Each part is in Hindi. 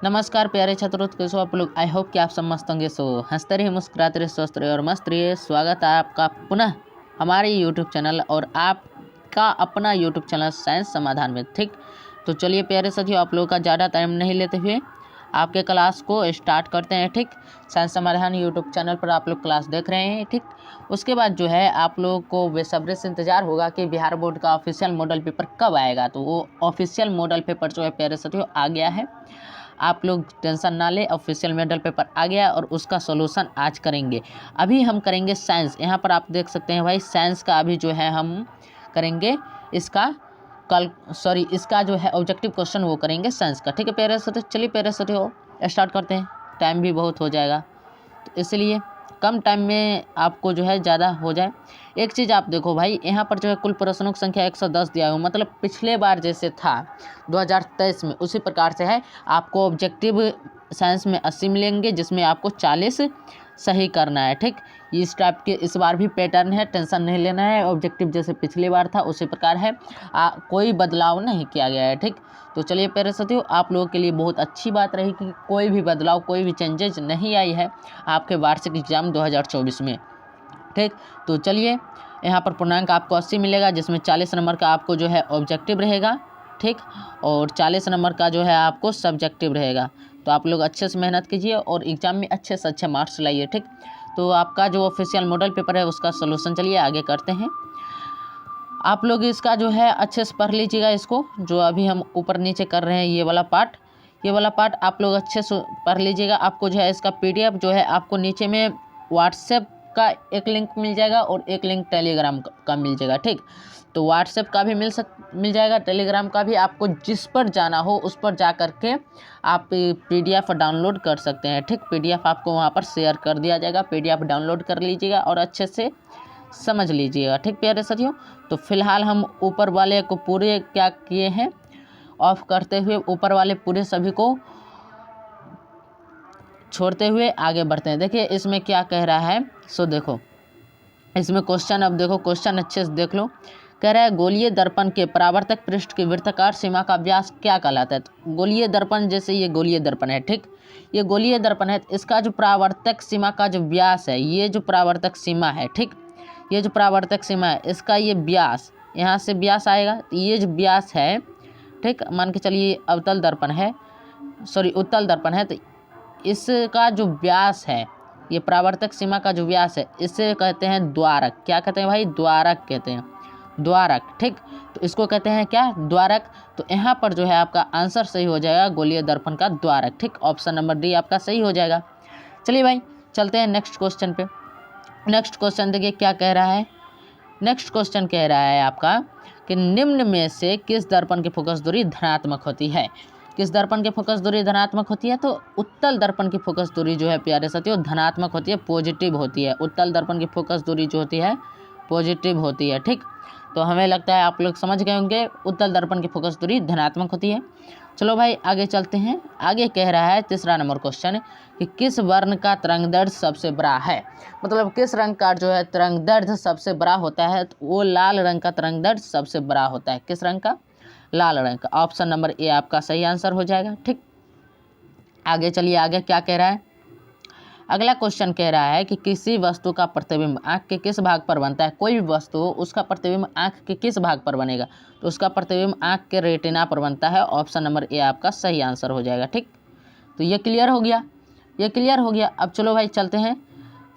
नमस्कार प्यारे छात्रों, कैसे हो आप लोग। आई होप कि आप सब मस्त होंगे। सो हंसते रहिए, मुस्कुराते रहिए, स्वस्थ रहिए और मस्त रहिए। स्वागत है आपका पुनः हमारे यूट्यूब चैनल और आपका अपना यूट्यूब चैनल साइंस समाधान में। ठीक, तो चलिए प्यारे साथियों, आप लोगों का ज़्यादा टाइम नहीं लेते हुए आपके क्लास को स्टार्ट करते हैं। ठीक, साइंस समाधान यूट्यूब चैनल पर आप लोग क्लास देख रहे हैं। ठीक, उसके बाद जो है आप लोगों को बेसब्री से इंतज़ार होगा कि बिहार बोर्ड का ऑफिशियल मॉडल पेपर कब आएगा। तो वो ऑफिशियल मॉडल पेपर जो है प्यारे साथियों आ गया है। आप लोग टेंशन ना ले, ऑफिशियल मॉडल पेपर आ गया और उसका सॉल्यूशन आज करेंगे। अभी हम करेंगे साइंस। यहाँ पर आप देख सकते हैं भाई, साइंस का अभी जो है हम करेंगे इसका जो है ऑब्जेक्टिव क्वेश्चन वो करेंगे साइंस का। ठीक है प्यारे साथियों, चलिए प्यारे साथियों स्टार्ट करते हैं। टाइम भी बहुत हो जाएगा, तो इसलिए कम टाइम में आपको जो है ज़्यादा हो जाए। एक चीज़ आप देखो भाई, यहाँ पर जो है कुल प्रश्नों की संख्या 110 दिया हुआ, मतलब पिछले बार जैसे था 2023 में उसी प्रकार से है। आपको ऑब्जेक्टिव साइंस में 80 मिलेंगे, जिसमें आपको 40 सही करना है। ठीक, इस टाइप के इस बार भी पैटर्न है, टेंशन नहीं लेना है। ऑब्जेक्टिव जैसे पिछली बार था उसी प्रकार है, कोई बदलाव नहीं किया गया है। ठीक, तो चलिए प्यारे साथियों, आप लोगों के लिए बहुत अच्छी बात रही कि कोई भी बदलाव, कोई भी चेंजेज नहीं आई है आपके वार्षिक एग्जाम 2024 में। ठीक, तो चलिए यहाँ पर पूर्णांक आपको 80 मिलेगा, जिसमें 40 नंबर का आपको जो है ऑब्जेक्टिव रहेगा। ठीक, और 40 नंबर का जो है आपको सब्जेक्टिव रहेगा। तो आप लोग अच्छे से मेहनत कीजिए और एग्ज़ाम में अच्छे से अच्छे मार्क्स लाइए। ठीक, तो आपका जो ऑफिशियल मॉडल पेपर है उसका सॉल्यूशन चलिए आगे करते हैं। आप लोग इसका जो है अच्छे से पढ़ लीजिएगा, इसको जो अभी हम ऊपर नीचे कर रहे हैं ये वाला पार्ट आप लोग अच्छे से पढ़ लीजिएगा। आपको जो है इसका PDF जो है आपको नीचे में व्हाट्सएप का एक लिंक मिल जाएगा और एक लिंक टेलीग्राम का मिल जाएगा। ठीक, तो व्हाट्सएप का भी मिल जाएगा, टेलीग्राम का भी। आपको जिस पर जाना हो उस पर जा कर के आप PDF डाउनलोड कर सकते हैं। ठीक, PDF आपको वहाँ पर शेयर कर दिया जाएगा, PDF डाउनलोड कर लीजिएगा और अच्छे से समझ लीजिएगा। ठीक प्यारे साथियों, तो फिलहाल हम ऊपर वाले को पूरे क्या किए हैं, ऑफ करते हुए ऊपर वाले पूरे सभी को छोड़ते हुए आगे बढ़ते हैं। देखिए इसमें क्या कह रहा है। सो देखो इसमें क्वेश्चन, अब देखो क्वेश्चन अच्छे से देख लो। कह रहा है गोलीय दर्पण के परावर्तक पृष्ठ की वृत्ताकार सीमा का व्यास क्या कहलाता है। तो गोलीय दर्पण, जैसे ये गोलीय दर्पण है। ठीक, ये गोलीय दर्पण है, इसका जो परावर्तक सीमा का जो व्यास है, ये जो परावर्तक सीमा है, ठीक, ये जो परावर्तक सीमा है इसका ये व्यास, यहाँ से व्यास आएगा। तो ये जो व्यास है, ठीक, मान के चलिए उत्तल दर्पण है, तो इसका जो व्यास है, ये परावर्तक सीमा का जो व्यास है, इसे कहते हैं द्वारक। क्या कहते हैं भाई? द्वारक कहते हैं, द्वारक। ठीक, तो इसको कहते हैं क्या? द्वारक। तो यहाँ पर जो है आपका आंसर सही हो जाएगा गोलीय दर्पण का द्वारक। ठीक, ऑप्शन नंबर डी आपका सही हो जाएगा। चलिए भाई चलते हैं नेक्स्ट क्वेश्चन पे। नेक्स्ट क्वेश्चन देखिए क्या कह रहा है। नेक्स्ट क्वेश्चन कह रहा है आपका कि निम्न में से किस दर्पण की फोकस दूरी धनात्मक होती है। किस दर्पण की फोकस दूरी धनात्मक होती है? तो उत्तल दर्पण की फोकस दूरी जो है प्यारे साथियों धनात्मक होती है, पॉजिटिव होती है। उत्तल दर्पण की फोकस दूरी जो होती है पॉजिटिव होती है। ठीक, तो हमें लगता है आप लोग समझ गए होंगे, उत्तल दर्पण की फोकस दूरी धनात्मक होती है। चलो भाई आगे चलते हैं। आगे कह रहा है तीसरा नंबर क्वेश्चन कि किस वर्ण का तरंगदैर्ध्य सबसे बड़ा है। मतलब किस रंग का जो है तरंगदैर्ध्य सबसे बड़ा होता है। तो वो लाल रंग का तरंगदैर्ध्य सबसे बड़ा होता है। किस रंग का? लाल रंग का। ऑप्शन नंबर ए आपका सही आंसर हो जाएगा। ठीक, आगे चलिए, आगे क्या कह रहा है। अगला क्वेश्चन कह रहा है कि किसी वस्तु का प्रतिबिंब आँख के किस भाग पर बनता है। कोई भी वस्तु हो उसका प्रतिबिंब आँख के किस भाग पर बनेगा। तो उसका प्रतिबिंब आँख के रेटिना पर बनता है। ऑप्शन नंबर ए आपका सही आंसर हो जाएगा। ठीक, तो ये क्लियर हो गया, ये क्लियर हो गया। अब चलो भाई चलते हैं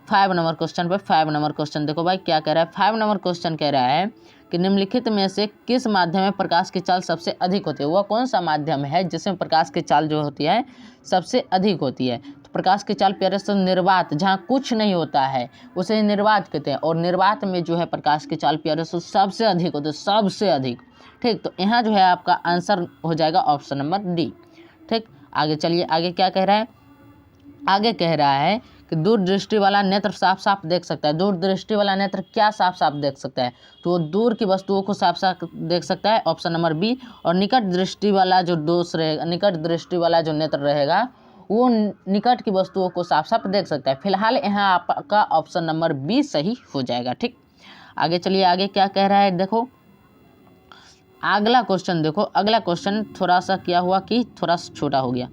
5 नंबर क्वेश्चन पर। 5 नंबर क्वेश्चन देखो भाई क्या कह रहा है। 5 नंबर क्वेश्चन कह रहा है कि निम्नलिखित में से किस माध्यम में प्रकाश की चाल सबसे अधिक होती है। वह कौन सा माध्यम है जिसमें प्रकाश की चाल जो होती है सबसे अधिक होती है। तो प्रकाश की चाल प्यारे से निर्वात, जहाँ कुछ नहीं होता है उसे निर्वात कहते हैं, और निर्वात में जो है प्रकाश की चाल प्यारे से सबसे अधिक होती है, सबसे अधिक। ठीक, तो यहाँ जो है आपका आंसर हो जाएगा ऑप्शन नंबर डी। ठीक, आगे चलिए, आगे क्या कह रहा है। आगे कह रहा है कि दूरदृष्टि वाला नेत्र साफ साफ देख सकता है। दूरदृष्टि वाला नेत्र क्या साफ साफ देख सकता है? तो दूर की वस्तुओं को साफ साफ देख सकता है, ऑप्शन नंबर बी। और निकट दृष्टि वाला जो दोष रहेगा, निकट दृष्टि वाला जो नेत्र रहेगा वो निकट की वस्तुओं को साफ साफ देख सकता है। फिलहाल यहाँ आपका ऑप्शन नंबर बी सही हो जाएगा। ठीक, आगे चलिए, आगे क्या कह रहा है देखो। अगला क्वेश्चन देखो, अगला क्वेश्चन थोड़ा सा क्या हुआ कि थोड़ा सा छोटा हो गया।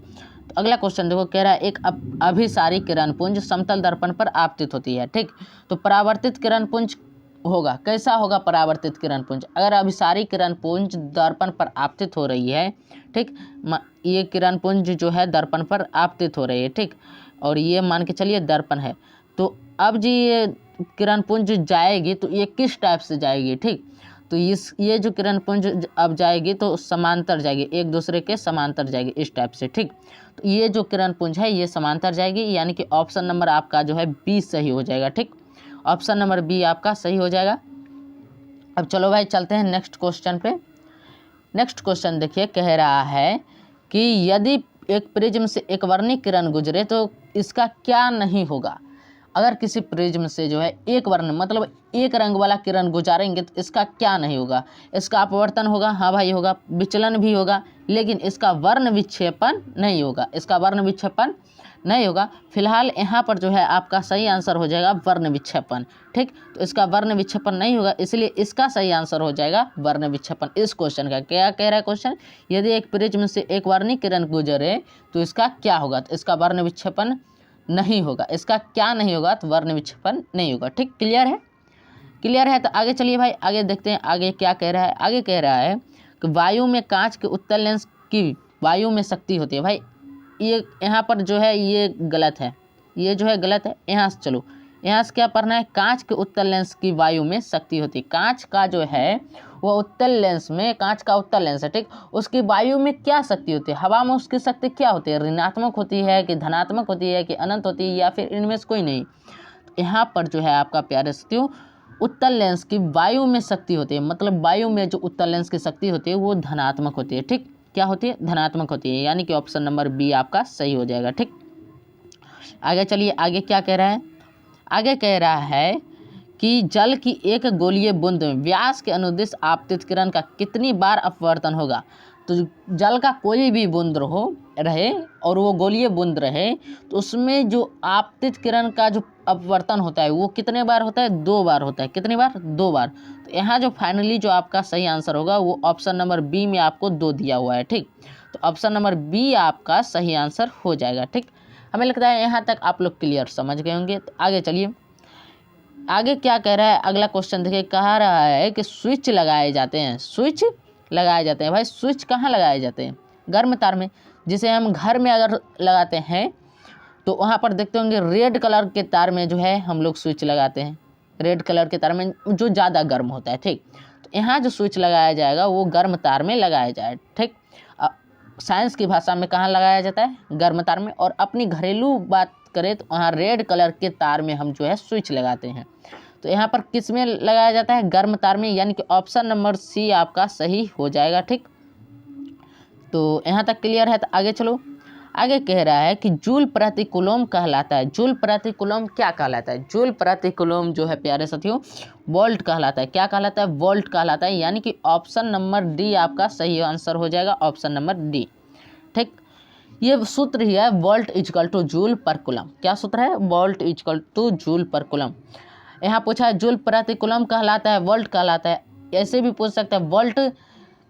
तो अगला क्वेश्चन देखो, कह रहा है एक अभिसारी किरण पुंज समतल दर्पण पर आपतित होती है। ठीक, तो परावर्तित किरण पुंज होगा, कैसा होगा परावर्तित किरण पुंज? अगर अभिसारी किरण पुंज दर्पण पर आपतित हो रही है, ठीक, ये किरण पुंज जो है दर्पण पर आपतित हो रही है, ठीक, और ये मान के चलिए दर्पण है, तो अब जी ये किरण पुंज जाएगी तो ये किस टाइप से जाएगी? ठीक, तो ये जो किरण पुंज अब जाएगी तो समांतर जाएगी, एक दूसरे के समांतर जाएगी इस टाइप से। ठीक, तो ये जो किरण पुंज है ये समांतर जाएगी, यानी कि ऑप्शन नंबर आपका जो है बी सही हो जाएगा। ठीक, ऑप्शन नंबर बी आपका सही हो जाएगा। अब चलो भाई चलते हैं नेक्स्ट क्वेश्चन पे। नेक्स्ट क्वेश्चन देखिए, कह रहा है कि यदि एक प्रिज्म से एक वर्णी किरण गुजरे तो इसका क्या नहीं होगा? अगर किसी प्रिज्म से जो है एक वर्ण मतलब एक रंग वाला किरण गुजारेंगे तो इसका क्या नहीं होगा? इसका अपवर्तन होगा, हाँ भाई होगा, विचलन भी होगा, लेकिन इसका वर्ण विक्षेपण नहीं होगा, इसका वर्ण विक्षेपण नहीं होगा। फिलहाल यहाँ पर जो है आपका सही आंसर हो जाएगा वर्ण विक्षेपण। ठीक, तो इसका वर्ण विक्षेपण नहीं होगा, इसलिए इसका सही आंसर हो जाएगा वर्ण विक्षेपण। इस क्वेश्चन का क्या कह रहा है क्वेश्चन, यदि एक प्रिज्म से एक वर्णी किरण गुजरे तो इसका क्या होगा? तो इसका वर्ण विक्षेपण नहीं होगा। इसका क्या नहीं होगा? तो वर्ण विक्षेपण नहीं होगा। ठीक, क्लियर है? क्लियर है तो आगे चलिए भाई, आगे देखते हैं आगे क्या कह रहा है। आगे कह रहा है कि वायु में कांच के उत्तल लेंस की वायु में शक्ति होती है। भाई ये यहाँ पर जो है ये गलत है, ये जो है गलत है। यहाँ से चलो, यहाँ से क्या पढ़ना है, कांच के उत्तल लेंस की वायु में शक्ति होती है। कांच का जो है वो उत्तल लेंस में, कांच का उत्तल लेंस है, ठीक, उसकी वायु में क्या शक्ति होती है? हवा में उसकी शक्ति क्या होती है? ऋणात्मक होती है कि धनात्मक होती है कि अनंत होती है या फिर इनमें से कोई नहीं? तो यहाँ पर जो है आपका प्यारे साथियों उत्तल लेंस की वायु में शक्ति होती है, मतलब वायु में जो उत्तल लेंस की शक्ति होती है वो धनात्मक होती है। ठीक, क्या होती है? धनात्मक होती है, यानी कि ऑप्शन नंबर बी आपका सही हो जाएगा। ठीक, आगे चलिए, आगे क्या कह रहा है? आगे कह रहा है कि जल की एक गोलीय बूंद में व्यास के अनुदिश आपतित किरण का कितनी बार अपवर्तन होगा? तो जल का कोई भी बूंद रहे और वो गोलीय बूंद रहे तो उसमें जो आपतित किरण का जो अपवर्तन होता है वो कितने बार होता है? 2 बार होता है। कितनी बार? 2 बार। तो यहाँ जो फाइनली जो आपका सही आंसर होगा वो ऑप्शन नंबर बी में आपको 2 दिया हुआ है। ठीक, तो ऑप्शन नंबर बी आपका सही आंसर हो जाएगा। ठीक, हमें लगता है यहाँ तक आप लोग क्लियर समझ गए होंगे। तो आगे चलिए, आगे क्या कह रहा है? अगला क्वेश्चन देखिए, कह रहा है कि स्विच लगाए जाते हैं। स्विच लगाए जाते हैं। भाई स्विच कहाँ लगाए जाते हैं? गर्म तार में। जिसे हम घर में अगर लगाते हैं तो वहाँ पर देखते होंगे रेड कलर के तार में जो है हम लोग स्विच लगाते हैं, रेड कलर के तार में जो ज़्यादा गर्म होता है। ठीक, तो यहाँ जो स्विच लगाया जाएगा वो गर्म तार में लगाया जाए। ठीक, साइंस की भाषा में कहाँ लगाया जाता है? गर्म तार में। और अपनी घरेलू बात करें तो वहाँ रेड कलर के तार में हम जो है स्विच लगाते हैं। तो यहाँ पर किस में लगाया जाता है? गर्म तार में, यानी कि ऑप्शन नंबर सी आपका सही हो जाएगा। ठीक, तो यहाँ तक क्लियर है। तो आगे चलो, आगे कह रहा है कि जूल प्रति कूलम कहलाता है। जूल प्रति कूलम क्या कहलाता है? जूल प्रति कूलम जो है प्यारे साथियों वोल्ट कहलाता है। क्या कहलाता है? वोल्ट कहलाता है, यानी कि ऑप्शन नंबर डी आपका सही आंसर हो जाएगा, ऑप्शन नंबर डी। ठीक, ये सूत्र ही है volt is equal to joule per coulomb. क्या सूत्र है? Volt is equal to joule per coulomb. यहाँ पूछा है जूल प्रति कूलम कहलाता है, वोल्ट कहलाता है। ऐसे भी पूछ सकते हैं वोल्ट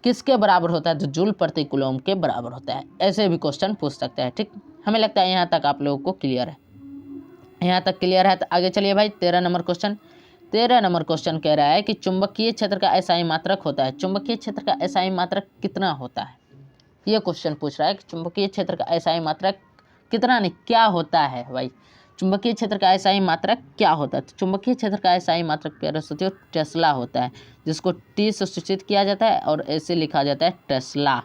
किसके बराबर होता है? तो जूल प्रति कूलम के बराबर होता है। ऐसे भी क्वेश्चन पूछ सकते हैं। ठीक, हमें लगता है यहाँ तक आप लोगों को क्लियर है। यहाँ तक क्लियर है तो आगे चलिए भाई, 13 नंबर क्वेश्चन। 13 नंबर क्वेश्चन कह रहा है कि चुंबकीय क्षेत्र का एसआई मात्रक होता है। चुंबकीय क्षेत्र का एसआई मात्रक कितना होता है? ये क्वेश्चन पूछ रहा है कि चुंबकीय क्षेत्र का एसआई मात्रक कितना नहीं क्या होता है? भाई चुंबकीय क्षेत्र का एसआई मात्रक क्या होता है? तो चुंबकीय क्षेत्र का एसआई मात्रक प्यारे साथियों टेस्ला होता है, जिसको टी से सूचित किया जाता है और ऐसे लिखा जाता है टेस्ला।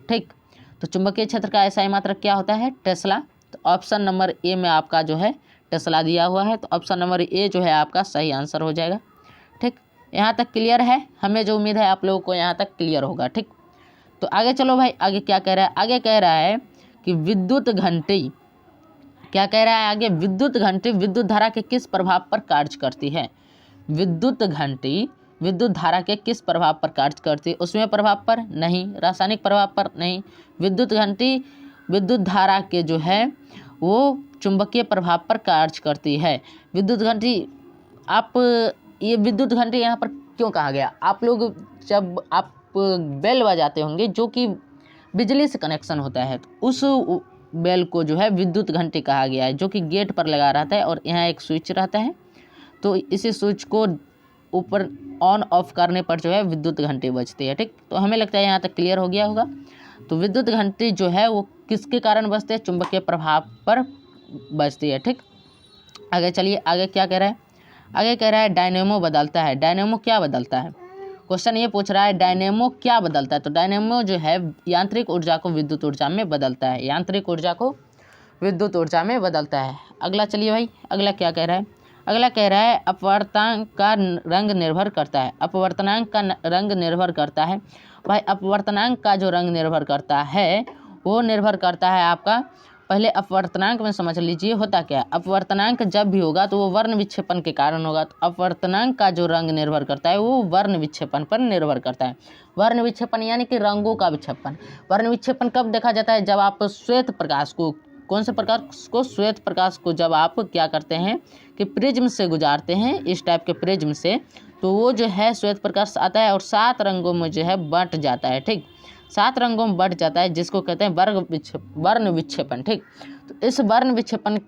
ठीक, तो चुंबकीय क्षेत्र का एसआई मात्रक क्या होता है? टेस्ला। तो ऑप्शन नंबर ए में आपका जो है टेस्ला दिया हुआ है, तो ऑप्शन नंबर ए जो है आपका सही आंसर हो जाएगा। ठीक, यहाँ तक क्लियर है? हमें जो उम्मीद है आप लोगों को यहाँ तक क्लियर होगा। ठीक, तो आगे चलो भाई, आगे क्या कह रहा है? आगे कह रहा है कि विद्युत घंटी, क्या कह रहा है आगे? विद्युत घंटी विद्युत धारा के किस प्रभाव पर कार्य करती है? विद्युत घंटी विद्युत धारा के किस प्रभाव पर कार्य करती है? उसमें प्रभाव पर नहीं, रासायनिक प्रभाव पर नहीं। विद्युत घंटी विद्युत धारा के जो है वो चुंबकीय प्रभाव पर कार्य करती है। विद्युत घंटी, आप ये विद्युत घंटी यहाँ पर क्यों कहा गया? आप लोग जब आप बेल बजाते होंगे जो कि बिजली से कनेक्शन होता है, तो उस बेल को जो है विद्युत घंटी कहा गया है, जो कि गेट पर लगा रहता है और यहाँ एक स्विच रहता है। तो इसी स्विच को ऊपर ऑन ऑफ करने पर जो है विद्युत घंटी बजती है। ठीक, तो हमें लगता है यहाँ तक क्लियर हो गया होगा। तो विद्युत घंटी जो है वो किसके कारण बजती है? चुंबकीय प्रभाव पर बजती है। ठीक, आगे चलिए, आगे क्या कह रहा है? आगे कह रहा है डायनेमो बदलता है। डायनेमो क्या बदलता है? क्वेश्चन ये पूछ रहा है डायनेमो क्या बदलता है। तो डायनेमो जो है यांत्रिक ऊर्जा को विद्युत ऊर्जा में बदलता है, यांत्रिक ऊर्जा को विद्युत ऊर्जा में बदलता है। अगला चलिए भाई, अगला क्या कह रहा है? अगला कह रहा है अपवर्तनांक का रंग निर्भर करता है। अपवर्तनांक का रंग निर्भर करता है। भाई अपवर्तनांक का जो रंग निर्भर करता है वो निर्भर करता है आपका, पहले अपवर्तनांक में समझ लीजिए होता क्या है। अपवर्तनांक जब भी होगा तो वो वर्ण विक्षेपण के कारण होगा। तो अपवर्तनांक का जो रंग निर्भर करता है वो वर्ण विक्षेपण पर निर्भर करता है। वर्ण विक्षेपण यानी कि रंगों का विक्षेपण। वर्ण विक्षेपण कब देखा जाता है? जब आप श्वेत प्रकाश को, कौन से प्रकाश को? श्वेत प्रकाश को जब आप क्या करते हैं कि प्रिज्म से गुजारते हैं, इस टाइप के प्रिज्म से, तो वो जो है श्वेत प्रकाश आता है और 7 रंगों में जो है बंट जाता है। ठीक, 7 रंगों में बंट जाता है, जिसको कहते हैं वर्ण विक्षेपण। ठीक, तो इस वर्ण विक्षेपण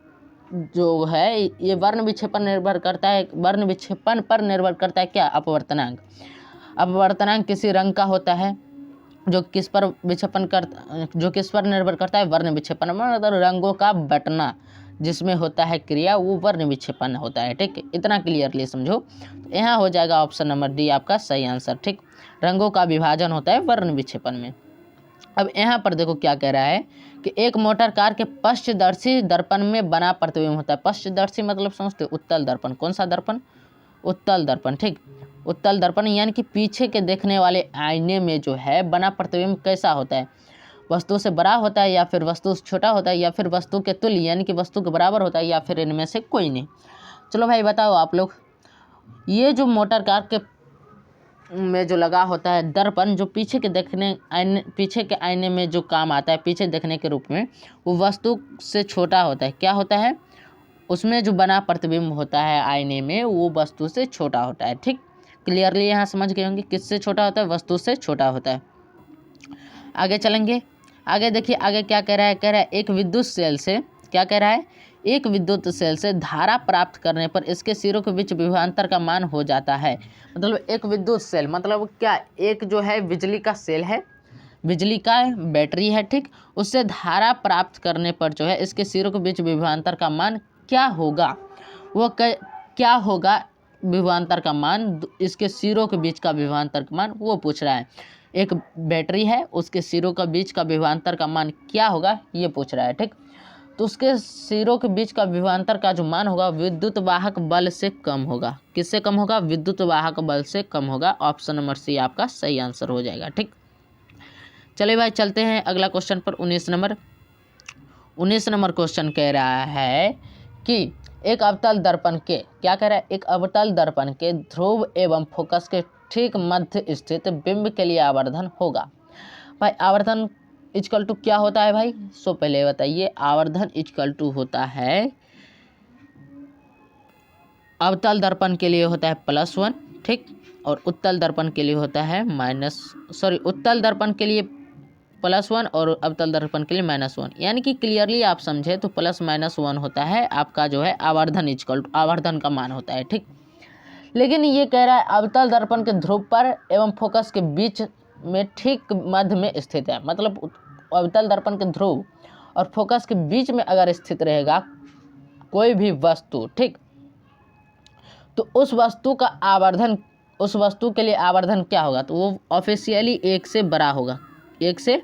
जो है, ये वर्ण विक्षेपण निर्भर करता है, वर्ण विक्षेपण पर निर्भर करता है क्या? अपवर्तनांक। अपवर्तनांक किसी रंग का होता है जो किस पर विक्षेपण करता, जो किस पर निर्भर करता है? वर्ण विक्षेपण। मतलब रंगों का बटना जिसमें होता है क्रिया, वो वर्ण विक्षेपण होता है। ठीक, इतना क्लियरली समझो। तो यहाँ हो जाएगा ऑप्शन नंबर डी आपका सही आंसर। ठीक, रंगों का विभाजन होता है वर्ण विक्षेपण में। अब यहाँ पर देखो क्या कह रहा है कि एक मोटर कार के पश्चदर्शी दर्पण में बना प्रतिबिंब होता है। पश्चदर्शी मतलब समझते हो? उत्तल दर्पण। कौन सा दर्पण? उत्तल दर्पण। ठीक, उत्तल दर्पण यानी कि पीछे के देखने वाले आईने में जो है बना प्रतिबिंब कैसा होता है? वस्तु से बड़ा होता है, या फिर वस्तु से छोटा होता है, या फिर वस्तु के तुल्य यानी कि वस्तु के बराबर होता है, या फिर इनमें से कोई नहीं। चलो भाई बताओ आप लोग, ये जो मोटर कार के में जो लगा होता है दर्पण, जो पीछे के देखने आईने, पीछे के आईने में जो काम आता है पीछे देखने के रूप में, वो वस्तु से छोटा होता है। क्या होता है? उसमें जो बना प्रतिबिंब होता है आईने में, वो वस्तु से छोटा होता है। ठीक, क्लियरली यहाँ समझ गए होंगे किससे छोटा होता है? वस्तु से छोटा होता है। आगे चलेंगे, आगे देखिए, आगे क्या कह रहा है? कह रहा है एक विद्युत सेल से, क्या कह रहा है? एक विद्युत सेल से धारा प्राप्त करने पर इसके सिरों के बीच विभवांतर का मान हो जाता है। मतलब एक विद्युत सेल मतलब क्या? एक जो है बिजली का सेल है, बिजली का बैटरी है। ठीक, उससे धारा प्राप्त करने पर जो है इसके सिरों के बीच विभवांतर का मान क्या होगा? वो क्या होगा विभवांतर का मान? इसके सिरों के बीच का विभवांतर का मान वो पूछ रहा है। एक बैटरी है, उसके सिरों का बीच का विभवांतर का मान क्या होगा ये पूछ रहा है। ठीक, तो उसके सिरों के बीच का विभवांतर का जो मान होगा विद्युत वाहक बल से कम होगा। किससे कम होगा? विद्युत वाहक बल से कम होगा। ऑप्शन नंबर सी आपका सही आंसर हो जाएगा। ठीक, चलिए भाई चलते हैं अगला क्वेश्चन पर। 19 नंबर क्वेश्चन कह रहा है कि एक अवतल दर्पण के, क्या कह रहा है? एक अवतल दर्पण के ध्रुव एवं फोकस के ठीक मध्य स्थित बिंब के लिए आवर्धन होगा। भाई आवर्धन इक्वल टू क्या होता है भाई? सो पहले बताइए, आवर्धन इक्वल टू होता है, अवतल दर्पण के लिए होता है +1। ठीक, और उत्तल दर्पण के लिए होता है उत्तल दर्पण के लिए +1 और अवतल दर्पण के लिए -1। यानी कि क्लियरली आप समझे तो +-1 होता है आपका जो है आवर्धन इक्वल टू, आवर्धन का मान होता है। ठीक, लेकिन ये कह रहा है अवतल दर्पण के ध्रुव पर एवं फोकस के बीच में ठीक मध्य में स्थित है। मतलब अवतल दर्पण के ध्रुव और फोकस के बीच में अगर स्थित रहेगा कोई भी वस्तु, ठीक, तो उस वस्तु का आवर्धन, उस वस्तु के लिए आवर्धन क्या होगा? तो वो ऑफिशियली 1 से बड़ा होगा, 1 से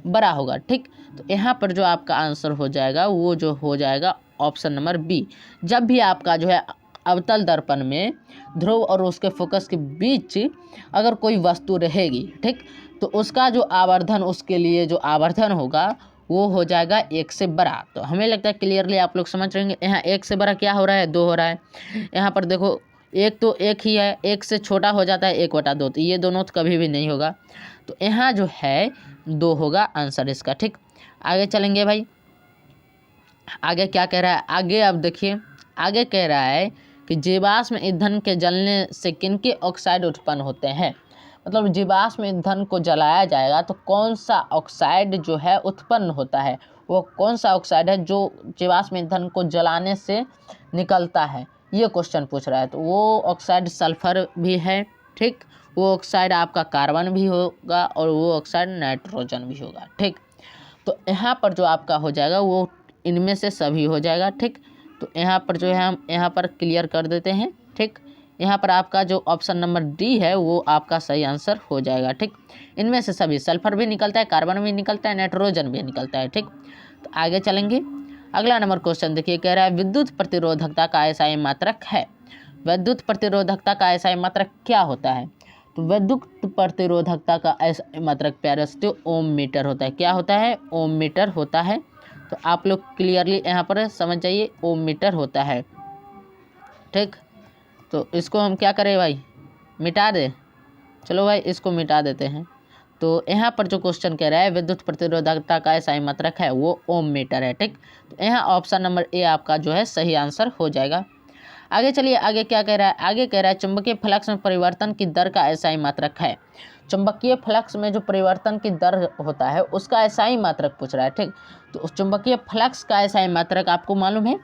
बड़ा होगा। ठीक, तो यहाँ पर जो आपका आंसर हो जाएगा वो जो हो जाएगा ऑप्शन नंबर बी। जब भी आपका जो है अवतल दर्पण में ध्रुव और उसके फोकस के बीच अगर कोई वस्तु रहेगी, ठीक, तो उसका जो आवर्धन, उसके लिए जो आवर्धन होगा वो हो जाएगा 1 से बड़ा। तो हमें लगता है क्लियरली आप लोग समझ रहे हैं। यहाँ 1 से बड़ा क्या हो रहा है? 2 हो रहा है। यहाँ पर देखो एक तो एक ही है, 1 से छोटा हो जाता है 1/2, तो ये दोनों तो कभी भी नहीं होगा। तो यहाँ जो है 2 होगा आंसर इसका। ठीक, आगे चलेंगे भाई, आगे क्या कह रहा है? आगे अब देखिए, आगे कह रहा है कि जीवाश्म ईंधन के जलने से किनके ऑक्साइड उत्पन्न होते हैं। मतलब जीवाश्म ईंधन को जलाया जाएगा तो कौन सा ऑक्साइड जो है उत्पन्न होता है, वो कौन सा ऑक्साइड है जो जीवाश्म ईंधन को जलाने से निकलता है, ये क्वेश्चन पूछ रहा है। तो वो ऑक्साइड सल्फर भी है, ठीक, वो ऑक्साइड आपका कार्बन भी होगा और वो ऑक्साइड नाइट्रोजन भी होगा, ठीक। तो यहाँ पर जो आपका हो जाएगा वो इनमें से सभी हो जाएगा, ठीक। तो यहाँ पर जो है हम यहाँ पर क्लियर कर देते हैं, ठीक। यहाँ पर आपका जो ऑप्शन नंबर डी है वो आपका सही आंसर हो जाएगा, ठीक। इनमें से सभी, सल्फर भी निकलता है, कार्बन भी निकलता है, नाइट्रोजन भी निकलता है, ठीक। तो आगे चलेंगे। अगला नंबर क्वेश्चन देखिए, कह रहा है विद्युत प्रतिरोधकता का एसआई मात्रक है। विद्युत प्रतिरोधकता का एसआई मात्रक क्या होता है? तो विद्युत प्रतिरोधकता का एसआई मात्रक प्यारे दोस्तों ओम मीटर होता है। क्या होता है? ओम मीटर होता है। तो आप लोग क्लियरली यहाँ पर समझ जाइए, ओम मीटर होता है, ठीक। तो इसको हम क्या करें भाई, मिटा दें? चलो भाई इसको मिटा देते हैं। तो यहाँ पर जो क्वेश्चन कह रहा है विद्युत प्रतिरोधकता का एसआई मात्रक है वो ओम मीटर है, ठीक। तो यहाँ ऑप्शन नंबर ए आपका जो है सही आंसर हो जाएगा। आगे चलिए, आगे क्या कह रहा है? आगे कह रहा है चुंबकीय फ्लक्स में परिवर्तन की दर का एसआई मात्रक है। चुंबकीय फ्लक्स में जो परिवर्तन की दर होता है उसका एसआई मात्रक पूछ रहा है, ठीक। तो चुंबकीय फ्लक्स का एसआई मात्रक आपको मालूम है,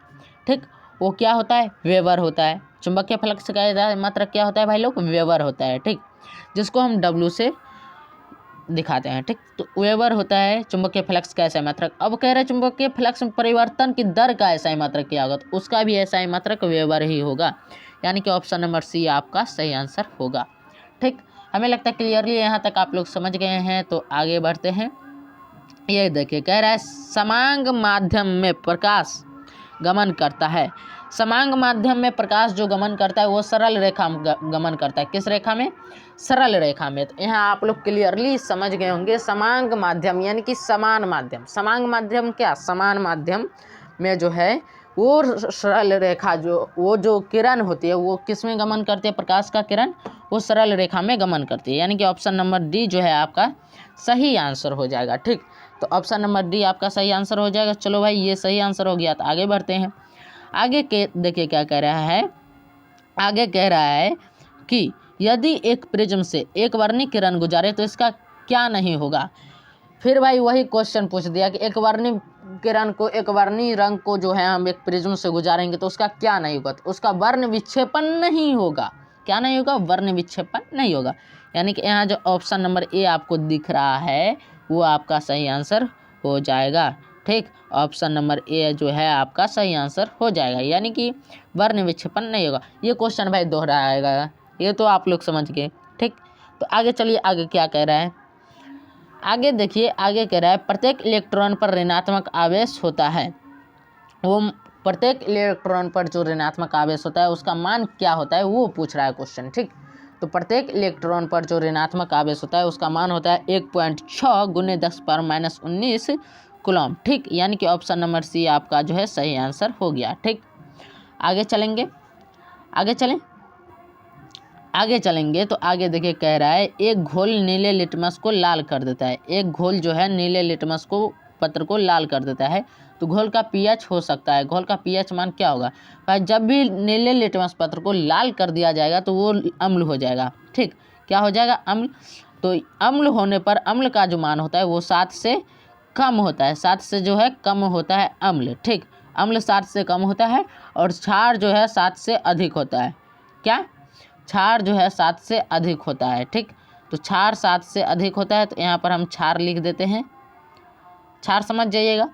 ठीक, वो क्या होता है? वेबर होता है। चुंबकीय फ्लक्स का एसआई मात्रक क्या होता है भाई लोग? वेबर होता है, ठीक, जिसको हम डब्ल्यू से दिखाते हैं, ठीक। तो वेबर होता है चुंबकीय फ्लक्स का एसआई मात्रक। अब कह रहे हैं चुंबकीय फ्लक्स में परिवर्तन की दर का एसआई मात्रक क्या होगा? तो उसका भी एसआई मात्रक वेबर ही होगा, यानी कि ऑप्शन नंबर सी आपका सही आंसर होगा, ठीक। हमें लगता है क्लियरली यहाँ तक आप लोग समझ गए हैं। तो आगे बढ़ते हैं। ये देखिए, कह रहा है समांग माध्यम में प्रकाश गमन करता है। समांग माध्यम में प्रकाश जो गमन करता है वो सरल रेखा में गमन करता है। किस रेखा में? सरल रेखा में। तो यहाँ आप लोग क्लियरली समझ गए होंगे, समांग माध्यम यानी कि समान माध्यम। समांग माध्यम क्या? समान माध्यम में जो है वो सरल रेखा, वो जो किरण होती है वो किस में गमन करती है? प्रकाश का किरण वो सरल रेखा में गमन करती है, यानी कि ऑप्शन नंबर डी जो है आपका सही आंसर हो जाएगा, ठीक। तो ऑप्शन नंबर डी आपका सही आंसर हो जाएगा। चलो भाई ये सही आंसर हो गया। तो आगे बढ़ते हैं। आगे के देखिए क्या कह रहा है। आगे कह रहा है कि यदि एक प्रिज्म से एक वर्णी किरण गुजारे तो इसका क्या नहीं होगा। फिर भाई वही क्वेश्चन पूछ दिया कि एक वर्णी किरण को, एक वर्णी रंग को जो है हम एक प्रिज्म से गुजारेंगे तो उसका क्या नहीं होगा? तो उसका वर्ण विक्षेपण नहीं होगा। क्या नहीं होगा? वर्ण विक्षेपण नहीं होगा। यानी कि यहाँ जो ऑप्शन नंबर ए आपको दिख रहा है वो आपका सही आंसर हो जाएगा, ठीक। ऑप्शन नंबर ए जो है आपका सही आंसर हो जाएगा, यानी कि वर्ण विक्षेपण नहीं होगा। ये क्वेश्चन भाई दोहराएगा, ये तो आप लोग समझ गए, ठीक। तो आगे चलिए, आगे क्या कह रहा है। आगे देखिए, आगे कह रहा है प्रत्येक इलेक्ट्रॉन पर ऋणात्मक आवेश होता है। वो प्रत्येक इलेक्ट्रॉन पर जो ऋणात्मक आवेश होता है उसका मान क्या होता है वो पूछ रहा है क्वेश्चन, ठीक। तो प्रत्येक इलेक्ट्रॉन पर जो ऋणात्मक आवेश होता है उसका मान होता है 1.6 × 10⁻19 कूलम, ठीक। यानी कि ऑप्शन नंबर सी आपका जो है सही आंसर हो गया, ठीक। आगे चलेंगे, आगे चलें, आगे चलेंगे। तो आगे देखिए कह रहा है एक घोल नीले लिटमस को लाल कर देता है। एक घोल जो है नीले लिटमस को पत्र को लाल कर देता है। तो घोल का पीएच हो सकता है, घोल का पीएच मान क्या होगा भाई? जब भी नीले लिटमस पत्र को लाल कर दिया जाएगा तो वो अम्ल हो जाएगा, ठीक। क्या हो जाएगा? अम्ल। तो अम्ल होने पर अम्ल का जो मान होता है वो 7 से कम होता है। 7 से जो है कम होता है अम्ल, ठीक। अम्ल 7 से कम होता है और क्षार जो है 7 से अधिक होता है। क्या? क्षार जो है 7 से अधिक होता है, ठीक। तो क्षार 7 से अधिक होता है, तो यहाँ पर हम क्षार लिख देते हैं, क्षार समझ जाइएगा।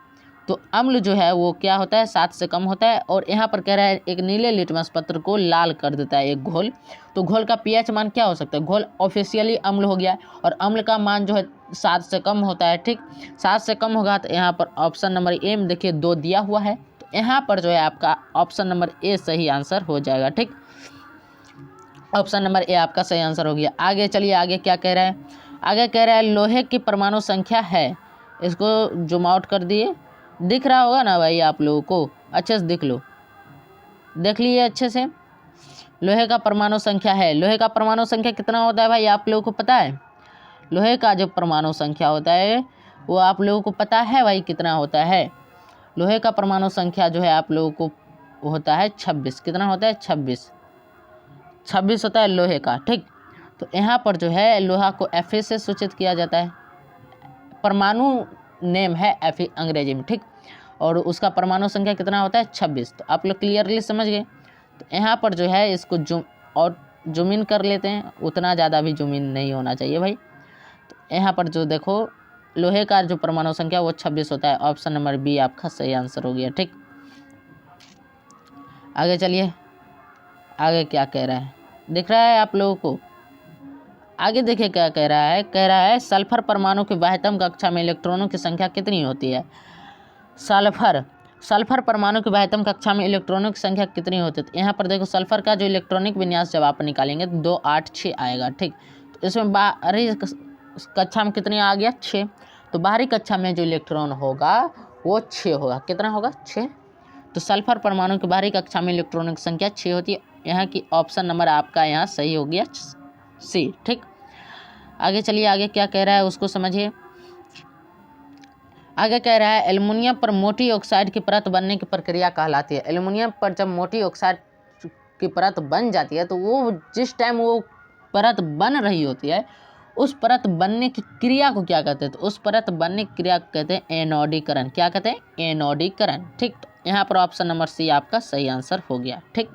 तो अम्ल जो है वो क्या होता है? 7 से कम होता है। और यहाँ पर कह रहा है एक नीले लिटमस पत्र को लाल कर देता है एक घोल। तो घोल का पीएच मान क्या हो सकता है? घोल ऑफिशियली अम्ल हो गया है और अम्ल का मान जो है 7 से कम होता है, ठीक। 7 से कम होगा तो यहाँ पर ऑप्शन नंबर ए में देखिए 2 दिया हुआ है। तो यहाँ पर जो है आपका ऑप्शन नंबर ए सही आंसर हो जाएगा, ठीक। ऑप्शन नंबर ए आपका सही आंसर हो गया। आगे चलिए, आगे क्या कह रहा है। आगे कह रहा है लोहे की परमाणु संख्या है, इसको जूम आउट कर दिए, दिख रहा होगा ना भाई आप लोगों को? अच्छे से देख लो, देख लिए अच्छे से। लोहे का परमाणु संख्या है। लोहे का परमाणु संख्या कितना होता है भाई आप लोगों को पता है? लोहे का जो परमाणु संख्या होता है वो आप लोगों को पता है भाई कितना होता है? लोहे का परमाणु संख्या जो है आप लोगों को होता है 26। कितना होता है? 26 होता है लोहे का, ठीक। तो यहाँ पर जो है लोहा को Fa से सूचित किया जाता है। परमाणु नेम है एफी अंग्रेजी में, ठीक। और उसका परमाणु संख्या कितना होता है 26। तो आप लोग क्लियरली समझ गए। तो यहाँ पर जो है इसको जूम इन कर लेते हैं, उतना ज़्यादा भी जूम इन नहीं होना चाहिए भाई। तो यहाँ पर जो देखो लोहे का जो परमाणु संख्या वो 26 होता है। ऑप्शन नंबर बी आपका सही आंसर हो गया, ठीक। आगे चलिए, आगे क्या कह रहा है दिख रहा है आप लोगों को? आगे देखिए क्या कह रहा है सल्फर परमाणु की बाह्यतम कक्षा में इलेक्ट्रॉनों की संख्या कितनी होती है। सल्फर परमाणु की बाह्यतम कक्षा में इलेक्ट्रॉनों की संख्या कितनी होती है। तो यहाँ पर देखो सल्फर का जो इलेक्ट्रॉनिक विन्यास जब आप निकालेंगे तो 2 8 6 आएगा, ठीक। तो इसमें बाहरी कक्षा में कितनी आ गया 6। तो बाहरी कक्षा में जो इलेक्ट्रॉन होगा वो 6 होगा। कितना होगा 6। तो सल्फर परमाणु की बाहरी कक्षा में इलेक्ट्रॉनों की संख्या 6 होती है। यहाँ की ऑप्शन नंबर आपका यहाँ सही हो गया सी, ठीक। आगे चलिए, आगे क्या कह रहा है उसको समझिए। आगे कह रहा है एल्युमिनियम पर मोटी ऑक्साइड की परत बनने की प्रक्रिया कहलाती है। एल्युमिनियम पर जब मोटी ऑक्साइड की परत बन जाती है तो वो जिस टाइम वो परत बन रही होती है उस परत बनने की क्रिया को क्या कहते हैं। तो उस परत बनने की क्रिया को कहते हैं एनोडीकरण। क्या कहते हैं एनोडीकरण, ठीक। यहाँ पर ऑप्शन नंबर सी आपका सही आंसर हो गया, ठीक।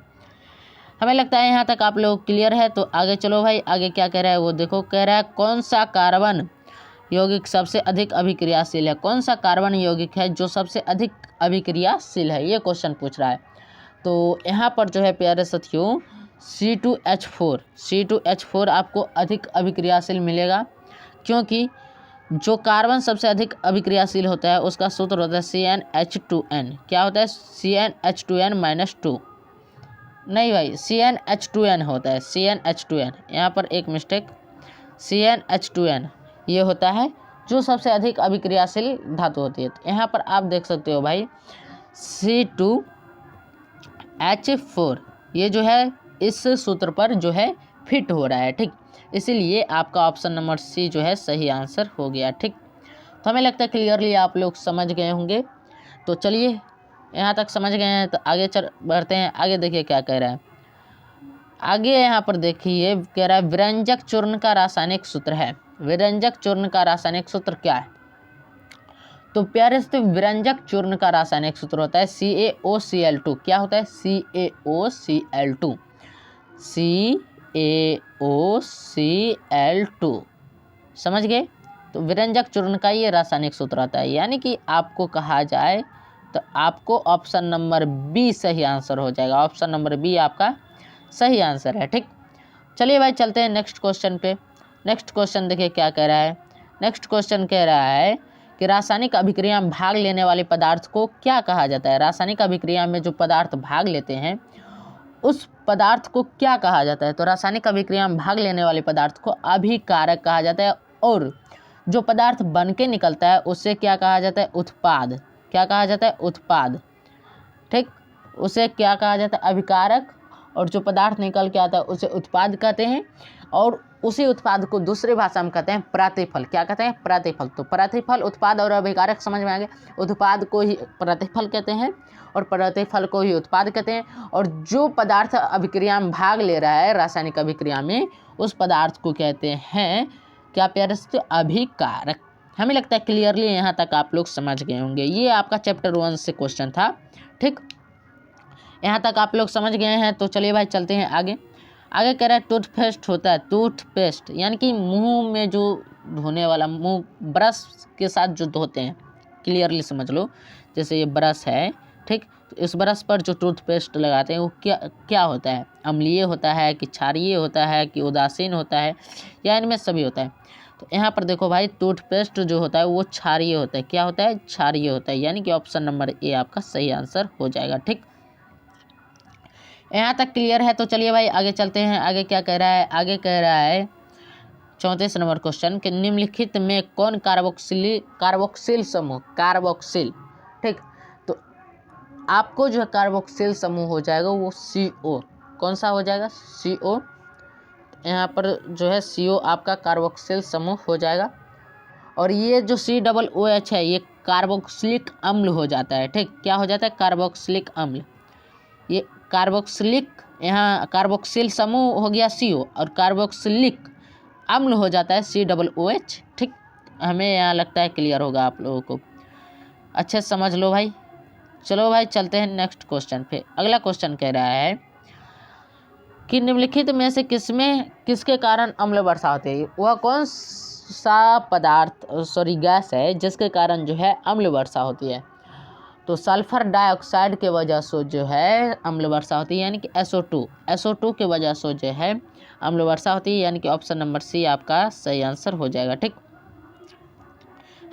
हमें लगता है यहाँ तक आप लोग क्लियर है। तो आगे चलो भाई, आगे क्या कह रहा है वो देखो। कह रहा है कौन सा कार्बन यौगिक सबसे अधिक अभिक्रियाशील है। कौन सा कार्बन यौगिक है जो सबसे अधिक अभिक्रियाशील है, ये क्वेश्चन पूछ रहा है। तो यहाँ पर जो है प्यारे साथियों C2H4 आपको अधिक अभिक्रियाशील मिलेगा, क्योंकि जो कार्बन सबसे अधिक अभिक्रियाशील होता है उसका सूत्र होता है CnH2n। क्या होता है CnH2n-2। नहीं भाई CnH2n होता है, CnH2n। यहाँ पर एक मिस्टेक, CnH2n ये होता है जो सबसे अधिक अभिक्रियाशील धातु होती है। तो यहाँ पर आप देख सकते हो भाई C2H4 ये जो है इस सूत्र पर जो है फिट हो रहा है, ठीक। इसीलिए आपका ऑप्शन नंबर सी जो है सही आंसर हो गया, ठीक। तो हमें लगता है क्लियरली आप लोग समझ गए होंगे। तो चलिए यहाँ तक समझ गए हैं तो आगे बढ़ते हैं। आगे देखिए क्या कह रहा है। आगे यहाँ पर देखिए कह रहा है विरंजक चूर्ण का रासायनिक सूत्र है। विरंजक चूर्ण का रासायनिक सूत्र क्या है। तो प्यारे से विरंजक चूर्ण का रासायनिक सूत्र होता है CaOCl2। क्या होता है CaOCl2, CaOCl2, समझ गए। तो विरंजक चूर्ण का ये रासायनिक सूत्र आता है। यानी कि आपको कहा जाए तो आपको ऑप्शन नंबर बी सही आंसर हो जाएगा। ऑप्शन नंबर बी आपका सही आंसर है, ठीक। चलिए भाई चलते हैं नेक्स्ट क्वेश्चन पे। नेक्स्ट क्वेश्चन देखिए क्या कह रहा है। नेक्स्ट क्वेश्चन कह रहा है कि रासायनिक अभिक्रिया में भाग लेने वाले पदार्थ को क्या कहा जाता है। रासायनिक अभिक्रिया में जो पदार्थ भाग लेते हैं उस पदार्थ को क्या कहा जाता है। तो रासायनिक अभिक्रिया में भाग लेने वाले पदार्थ को अभिकारक कहा जाता है, और जो पदार्थ बन के निकलता है उससे क्या कहा जाता है उत्पाद। क्या कहा जाता है उत्पाद, ठीक। उसे क्या कहा जाता है अभिकारक, और जो पदार्थ निकल के आता है उसे उत्पाद कहते हैं, और उसी उत्पाद को दूसरी भाषा में कहते हैं प्रतिफल। क्या कहते हैं प्रतिफल। तो प्रतिफल, उत्पाद और अभिकारक समझ में आ गया। उत्पाद को ही प्रतिफल कहते हैं और प्रतिफल को ही उत्पाद कहते हैं। और जो पदार्थ अभिक्रिया में भाग ले रहा है रासायनिक अभिक्रिया में उस पदार्थ को कहते हैं क्या प्यारे से अभिकारक। हमें लगता है क्लियरली यहाँ तक आप लोग समझ गए होंगे। ये आपका चैप्टर 1 से क्वेश्चन था, ठीक। यहाँ तक आप लोग समझ गए हैं। तो चलिए भाई चलते हैं आगे। आगे कह रहा है टूथपेस्ट होता है। टूथपेस्ट यानी कि मुंह में जो धोने वाला, मुंह ब्रश के साथ जो धोते हैं, क्लियरली समझ लो। जैसे ये ब्रश है, ठीक। इस ब्रश पर जो टूथपेस्ट लगाते हैं वो क्या होता है, अम्लीय होता है कि क्षारीय होता है कि उदासीन होता है, या इनमें सभी होता है। तो यहाँ पर देखो भाई टूथपेस्ट जो होता है वो क्षारीय होता है। क्या होता है क्षारीय होता है। यानी कि ऑप्शन नंबर ए आपका सही आंसर हो जाएगा, ठीक। यहाँ तक क्लियर है। तो चलिए भाई आगे चलते हैं। आगे क्या कह रहा है। आगे कह रहा है 34 नंबर क्वेश्चन कि निम्नलिखित में कौन कार्बोक्सिल समूह, कार्बोक्सिल, ठीक। तो आपको जो है कार्बोक्सिल समूह हो जाएगा वो CO। कौन सा हो जाएगा CO। यहाँ पर जो है CO आपका कार्बोक्सिल समूह हो जाएगा। और ये जो COOH है ये कार्बोक्सिलिक अम्ल हो जाता है, ठीक। क्या हो जाता है कार्बोक्सिलिक अम्ल। ये कार्बोक्सिलिक, यहाँ कार्बोक्सिल समूह हो गया CO और कार्बोक्सिलिक अम्ल हो जाता है COOH, ठीक। हमें यहाँ लगता है क्लियर होगा आप लोगों को, अच्छे से समझ लो भाई। चलो भाई चलते हैं नेक्स्ट क्वेश्चन पे। अगला क्वेश्चन कह रहा है कि निम्नलिखित में से किसके कारण अम्ल वर्षा होती है। वह कौन सा पदार्थ गैस है जिसके कारण जो है अम्ल वर्षा होती है। तो सल्फर डाइऑक्साइड के वजह से जो है अम्ल वर्षा होती है, यानी कि SO2 के वजह से जो है अम्ल वर्षा होती है, यानी कि ऑप्शन नंबर सी आपका सही आंसर हो जाएगा। ठीक,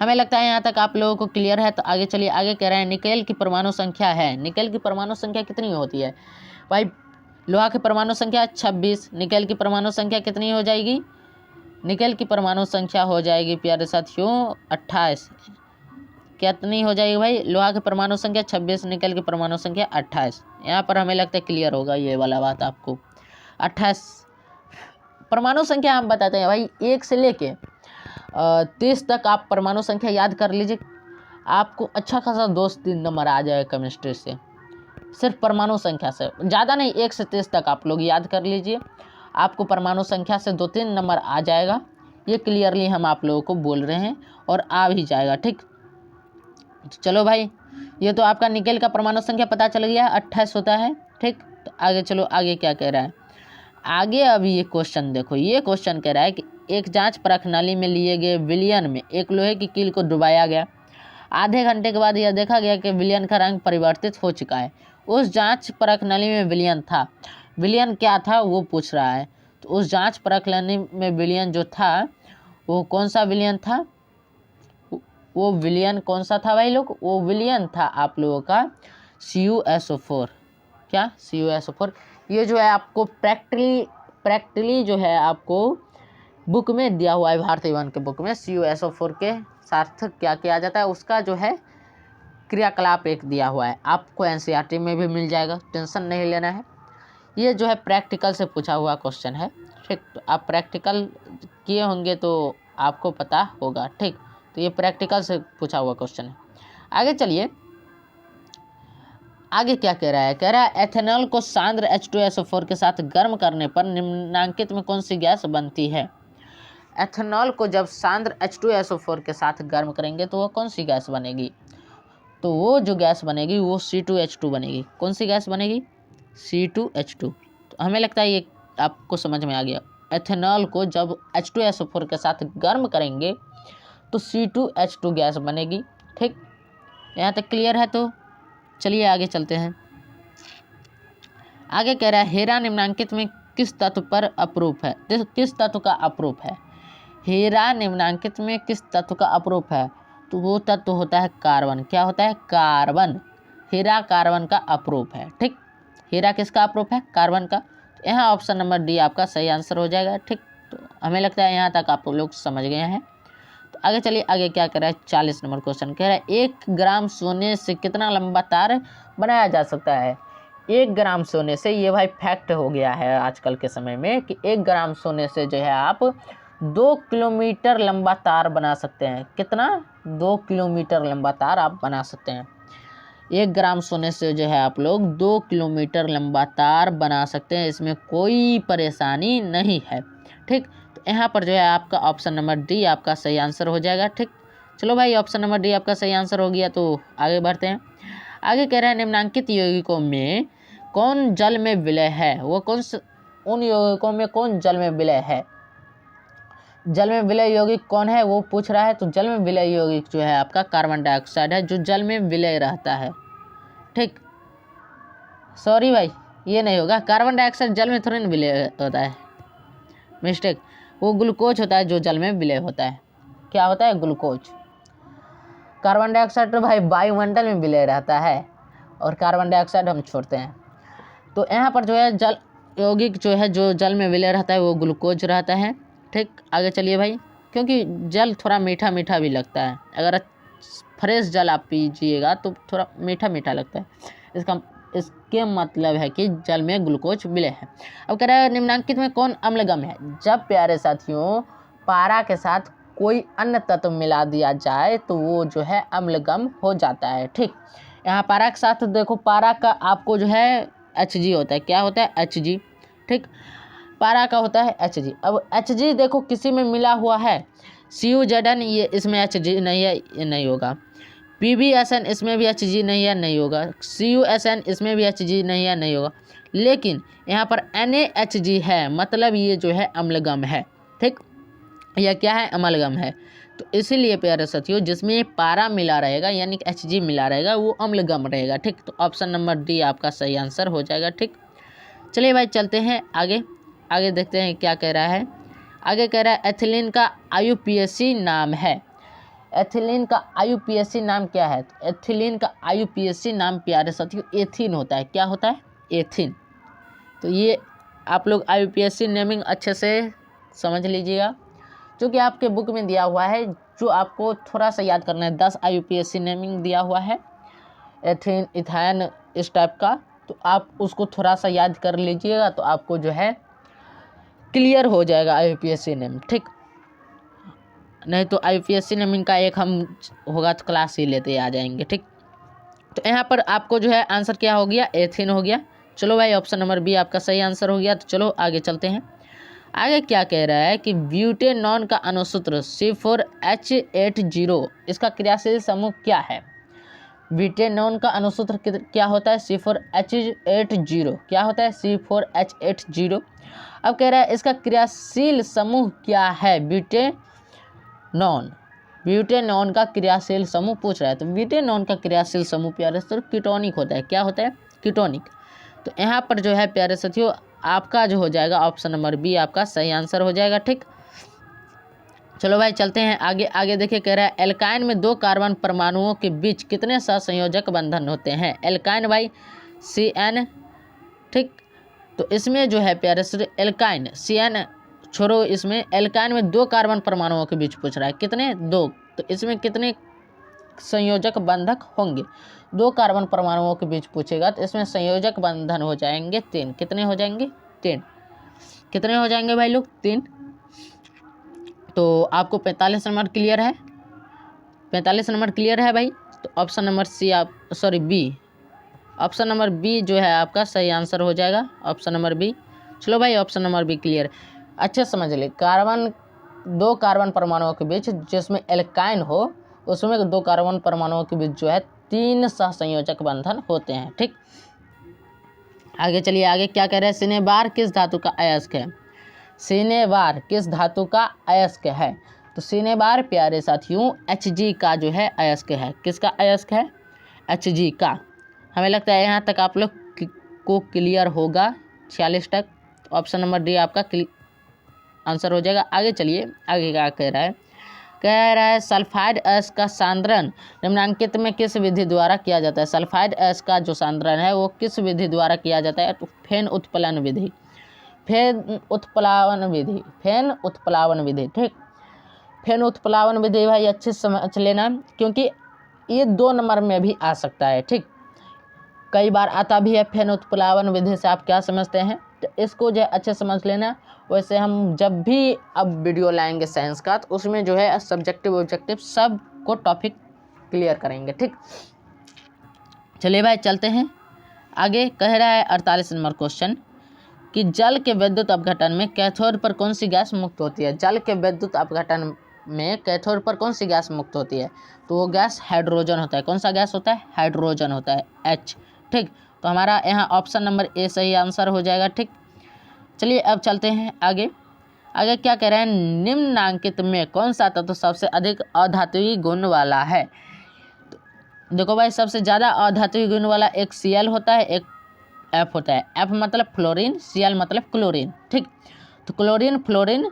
हमें लगता है यहाँ तक आप लोगों को क्लियर है। तो आगे चलिए, आगे कह रहे हैं निकेल की परमाणु संख्या है। निकेल की परमाणु संख्या कितनी होती है भाई। लोहा की परमाणु संख्या 26, निकेल की परमाणु संख्या कितनी हो जाएगी। निकेल की परमाणु संख्या हो जाएगी प्यारे साथियों 28। कितनी हो जाएगी भाई। लोहा की परमाणु संख्या 26, निकेल की परमाणु संख्या 28। यहाँ पर हमें लगता है क्लियर होगा ये वाला बात आपको। 28 परमाणु संख्या हम बताते हैं भाई, 1 से लेके 30 तक आप परमाणु संख्या याद कर लीजिए, आपको अच्छा खासा 2-3 नंबर आ जाएगा केमिस्ट्री से, सिर्फ परमाणु संख्या से। ज़्यादा नहीं, 1 से 30 तक आप लोग याद कर लीजिए, आपको परमाणु संख्या से 2-3 नंबर आ जाएगा। ये क्लियरली हम आप लोगों को बोल रहे हैं और आ भी जाएगा। ठीक, चलो भाई, ये तो आपका निकेल का परमाणु संख्या पता चल गया 28 होता है। ठीक, तो आगे चलो, आगे क्या कह रहा है। आगे अभी ये क्वेश्चन देखो, ये क्वेश्चन कह रहा है कि एक जांच परख नली में लिए गए विलयन में एक लोहे की कील को डुबाया गया। आधे घंटे के बाद यह देखा गया कि विलयन का रंग परिवर्तित हो चुका है। उस जांच परख नली में विलयन था, विलयन क्या था वो पूछ रहा है। तो उस जांच परख नली में विलयन जो था वो कौन सा विलयन था। वो विलयन कौन सा था भाई लोग। वो विलयन था आप लोगों का CuSO4। क्या CuSO4। ये जो है आपको प्रैक्टिकली जो है आपको बुक में दिया हुआ है, भारतीय वन के बुक में CuSO4 के साथ क्या किया जाता है, उसका जो है क्रियाकलाप एक दिया हुआ है। आपको NCERT में भी मिल जाएगा, टेंशन नहीं लेना है। ये जो है प्रैक्टिकल से पूछा हुआ क्वेश्चन है। ठीक, तो आप प्रैक्टिकल किए होंगे तो आपको पता होगा। ठीक, तो ये प्रैक्टिकल से पूछा हुआ क्वेश्चन है। आगे चलिए, आगे क्या कह रहा है। कह रहा है एथेनॉल को सांद्र H2SO4 के साथ गर्म करने पर निम्नलिखित में कौन सी गैस बनती है। एथेनॉल को जब सांद्र H2SO4 के साथ गर्म करेंगे तो वह कौन सी गैस बनेगी। तो वो जो गैस बनेगी वो C2H2 बनेगी। कौन सी गैस बनेगी, C2H2। तो हमें लगता है ये आपको समझ में आ गया। एथेनॉल को जब H2SO4 के साथ गर्म करेंगे तो C2H2 गैस बनेगी। ठीक, यहाँ तक क्लियर है। तो चलिए आगे चलते हैं। आगे कह रहा है हीरा निम्नांकित में किस तत्व पर अपरूप है। किस तत्व का अपरूप है। हीरा निम्नांकित में किस तत्व का अपरूप है। तो वो तत्व होता है कार्बन। क्या होता है, कार्बन। हीरा कार्बन का अपरूप है। ठीक, हीरा किसका अपरूप है, कार्बन का। तो यहाँ ऑप्शन नंबर डी आपका सही आंसर हो जाएगा। ठीक, तो हमें लगता है यहाँ तक आप लोग समझ गए हैं। तो आगे चलिए, आगे क्या कह रहा है। 40 नंबर क्वेश्चन कह रहा है 1 ग्राम सोने से कितना लंबा तार बनाया जा सकता है। 1 ग्राम सोने से, ये भाई फैक्ट हो गया है आजकल के समय में कि 1 ग्राम सोने से जो है आप 2 किलोमीटर लंबा तार बना सकते हैं। कितना, 2 किलोमीटर लंबा तार आप बना सकते हैं। 1 ग्राम सोने से जो है आप लोग 2 किलोमीटर लंबा तार बना सकते हैं, इसमें कोई परेशानी नहीं है। ठीक, तो यहाँ पर जो है आपका ऑप्शन नंबर डी आपका सही आंसर हो जाएगा। ठीक, चलो भाई, ऑप्शन नंबर डी आपका सही आंसर हो गया। तो आगे बढ़ते हैं। आगे कह रहे हैं निम्नांकित यौगिकों में कौन जल में विलय है। वो उन यौगिकों में कौन जल में विलय है। जल में विलय यौगिक कौन है वो पूछ रहा है। तो जल में विलय यौगिक जो है आपका कार्बन डाइऑक्साइड है, जो जल में विलय रहता है। ठीक, सॉरी भाई, ये नहीं होगा। कार्बन डाइऑक्साइड जल में थोड़ी ना विलय होता है, मिस्टेक। वो ग्लूकोज होता है जो जल में विलय होता है। क्या होता है, ग्लूकोज। कार्बन डाइऑक्साइड तो भाई वायुमंडल में विलय रहता है और कार्बन डाइऑक्साइड हम छोड़ते हैं। तो यहाँ पर जो है जल यौगिक जो है जो जल में विलय रहता है वो ग्लूकोज रहता है। ठीक, आगे चलिए भाई, क्योंकि जल थोड़ा मीठा मीठा भी लगता है। अगर फ्रेश जल आप पीजिएगा तो थोड़ा मीठा मीठा लगता है। इसके मतलब है कि जल में ग्लूकोज विलय है। अब कह रहा है निम्नांकित में कौन अम्लगम है। जब प्यारे साथियों पारा के साथ कोई अन्य तत्व मिला दिया जाए तो वो जो है अम्लगम हो जाता है। ठीक, यहाँ पारा के साथ देखो, पारा का आपको जो है Hg होता है। क्या होता है, Hg। ठीक, पारा का होता है Hg। अब Hg देखो किसी में मिला हुआ है, CuZn ये इसमें Hg नहीं है, ये नहीं होगा। PbSn इसमें भी Hg नहीं है, नहीं होगा। CuSn इसमें भी Hg नहीं है, नहीं होगा। लेकिन यहाँ पर NaHg है, मतलब ये जो है अम्लगम है, ठीक, यह क्या है, अम्लगम है। तो इसीलिए प्यारे साथियों जिसमें पारा मिला रहेगा यानी कि Hg मिला रहेगा वो अम्लगम रहेगा, ठीक। तो ऑप्शन नंबर डी आपका सही आंसर हो जाएगा, ठीक। चलिए भाई चलते हैं आगे, आगे देखते हैं क्या कह रहा है। आगे कह रहा है एथिलीन का IUPAC नाम है। एथिलीन का IUPAC नाम क्या है? तो एथिलीन का IUPAC नाम प्यारे साथियों एथीन होता है। क्या होता है? एथीन। तो ये आप लोग IUPAC नेमिंग अच्छे से समझ लीजिएगा, जो कि आपके बुक में दिया हुआ है, जो आपको थोड़ा सा याद करना है। 10 IUPAC नेमिंग दिया हुआ है, एथीन, इथाइन, इस टाइप का। तो आप उसको थोड़ा सा याद कर लीजिएगा, तो आपको जो है क्लियर हो जाएगा IUPAC नेम, ठीक। नहीं तो IUPAC नेमिंग का एक हम होगा तो क्लास ही लेते आ जाएंगे, ठीक। तो यहाँ पर आपको जो है आंसर क्या हो गया? एथीन हो गया। चलो भाई ऑप्शन नंबर बी आपका सही आंसर हो गया। तो चलो आगे चलते हैं। आगे क्या कह रहा है कि ब्यूटेनॉन का अणुसूत्र C4H80, इसका क्रियाशील समूह क्या है? ब्यूटेनॉन का अणुसूत्र क्या होता है? C4H80। क्या होता है? C4H80। अब कह रहा है इसका क्रियाशील समूह क्या है? ब्यूटेनॉन का क्रियाशील समूह पूछ रहा है। तो ब्यूटेनॉन का क्रियाशील समूह प्यारे साथियों कीटोनिक होता है। क्या होता है? कीटोनिक। तो यहाँ पर जो है प्यारे साथियों आपका जो हो जाएगा ऑप्शन नंबर बी आपका सही आंसर हो जाएगा, ठीक। चलो भाई चलते हैं आगे। आगे देखिए कह रहा है एल्काइन में 2 कार्बन परमाणुओं के बीच कितने सहसंयोजक बंधन होते हैं? एल्काइन भाई CN, ठीक। तो इसमें जो है प्यारे साथियों एल्काइन CN छोड़ो, इसमें एल्काइन में 2 कार्बन परमाणुओं के बीच पूछ रहा है। कितने? 2। तो इसमें कितने संयोजक बंधक होंगे? 2 कार्बन परमाणुओं के बीच पूछेगा तो इसमें संयोजक बंधन हो जाएंगे 3। कितने हो जाएंगे? 3। कितने हो जाएंगे भाई लोग? 3। तो आपको 45 नंबर क्लियर है? 45 नंबर क्लियर है भाई? तो option number C B, option number B जो है आपका सही आंसर हो जाएगा, ऑप्शन नंबर बी। चलो भाई ऑप्शन नंबर बी क्लियर। अच्छे समझ ले, 2 कार्बन परमाणुओं के बीच जिसमें एल्काइन हो उसमें 2 कार्बन परमाणुओं के बीच जो है 3 सहसंयोजक बंधन होते हैं, ठीक। आगे चलिए, आगे क्या कह रहे हैं? सिनेबार किस धातु का अयस्क है? सिनेबार किस धातु का अयस्क है? तो सिनेबार प्यारे साथियों Hg का जो है अयस्क है। किसका अयस्क है? Hg का। हमें लगता है यहाँ तक आप लोग को क्लियर होगा, 46 तक। ऑप्शन नंबर डी आपका आंसर हो जाएगा। आगे चलिए, आगे क्या कह रहा है? कह रहा है सल्फाइड अयस्क का सांद्रण निम्नांकित में किस विधि द्वारा किया जाता है? सल्फाइड अयस्क का जो सांद्रण है वो किस विधि द्वारा किया जाता है? तो फेन उत्प्लावन विधि, फेन उत्प्लावन विधि, ठीक। फेन उत्प्लावन विधि भाई अच्छे से समझ लेना, क्योंकि ये 2 नंबर में भी आ सकता है, ठीक। कई बार आता भी है फेन उत्प्लावन विधि से। आप क्या समझते हैं? तो इसको जो है अच्छे समझ लेना। वैसे हम जब भी अब वीडियो लाएंगे साइंस का तो उसमें जो है सब्जेक्टिव ऑब्जेक्टिव सब को टॉपिक क्लियर करेंगे, ठीक। चलिए भाई चलते हैं आगे। कह रहा है 48 नंबर क्वेश्चन कि जल के विद्युत अपघटन में कैथोड पर कौन सी गैस मुक्त होती है? जल के विद्युत अपघटन में कैथोड पर कौन सी गैस मुक्त होती है? तो वो गैस हाइड्रोजन होता है। कौन सा गैस होता है? हाइड्रोजन होता है, H, ठीक। तो हमारा यहाँ ऑप्शन नंबर ए सही आंसर हो जाएगा, ठीक। चलिए अब चलते हैं आगे। आगे क्या कह रहे हैं? निम्नांकित में कौन सा तत्व सबसे अधिक अधात्विक गुण वाला है? तो देखो भाई सबसे ज़्यादा अधात्विक गुण वाला एक Cl होता है, एक F होता है। F मतलब फ्लोरीन, Cl मतलब क्लोरीन, ठीक। तो क्लोरीन, फ्लोरीन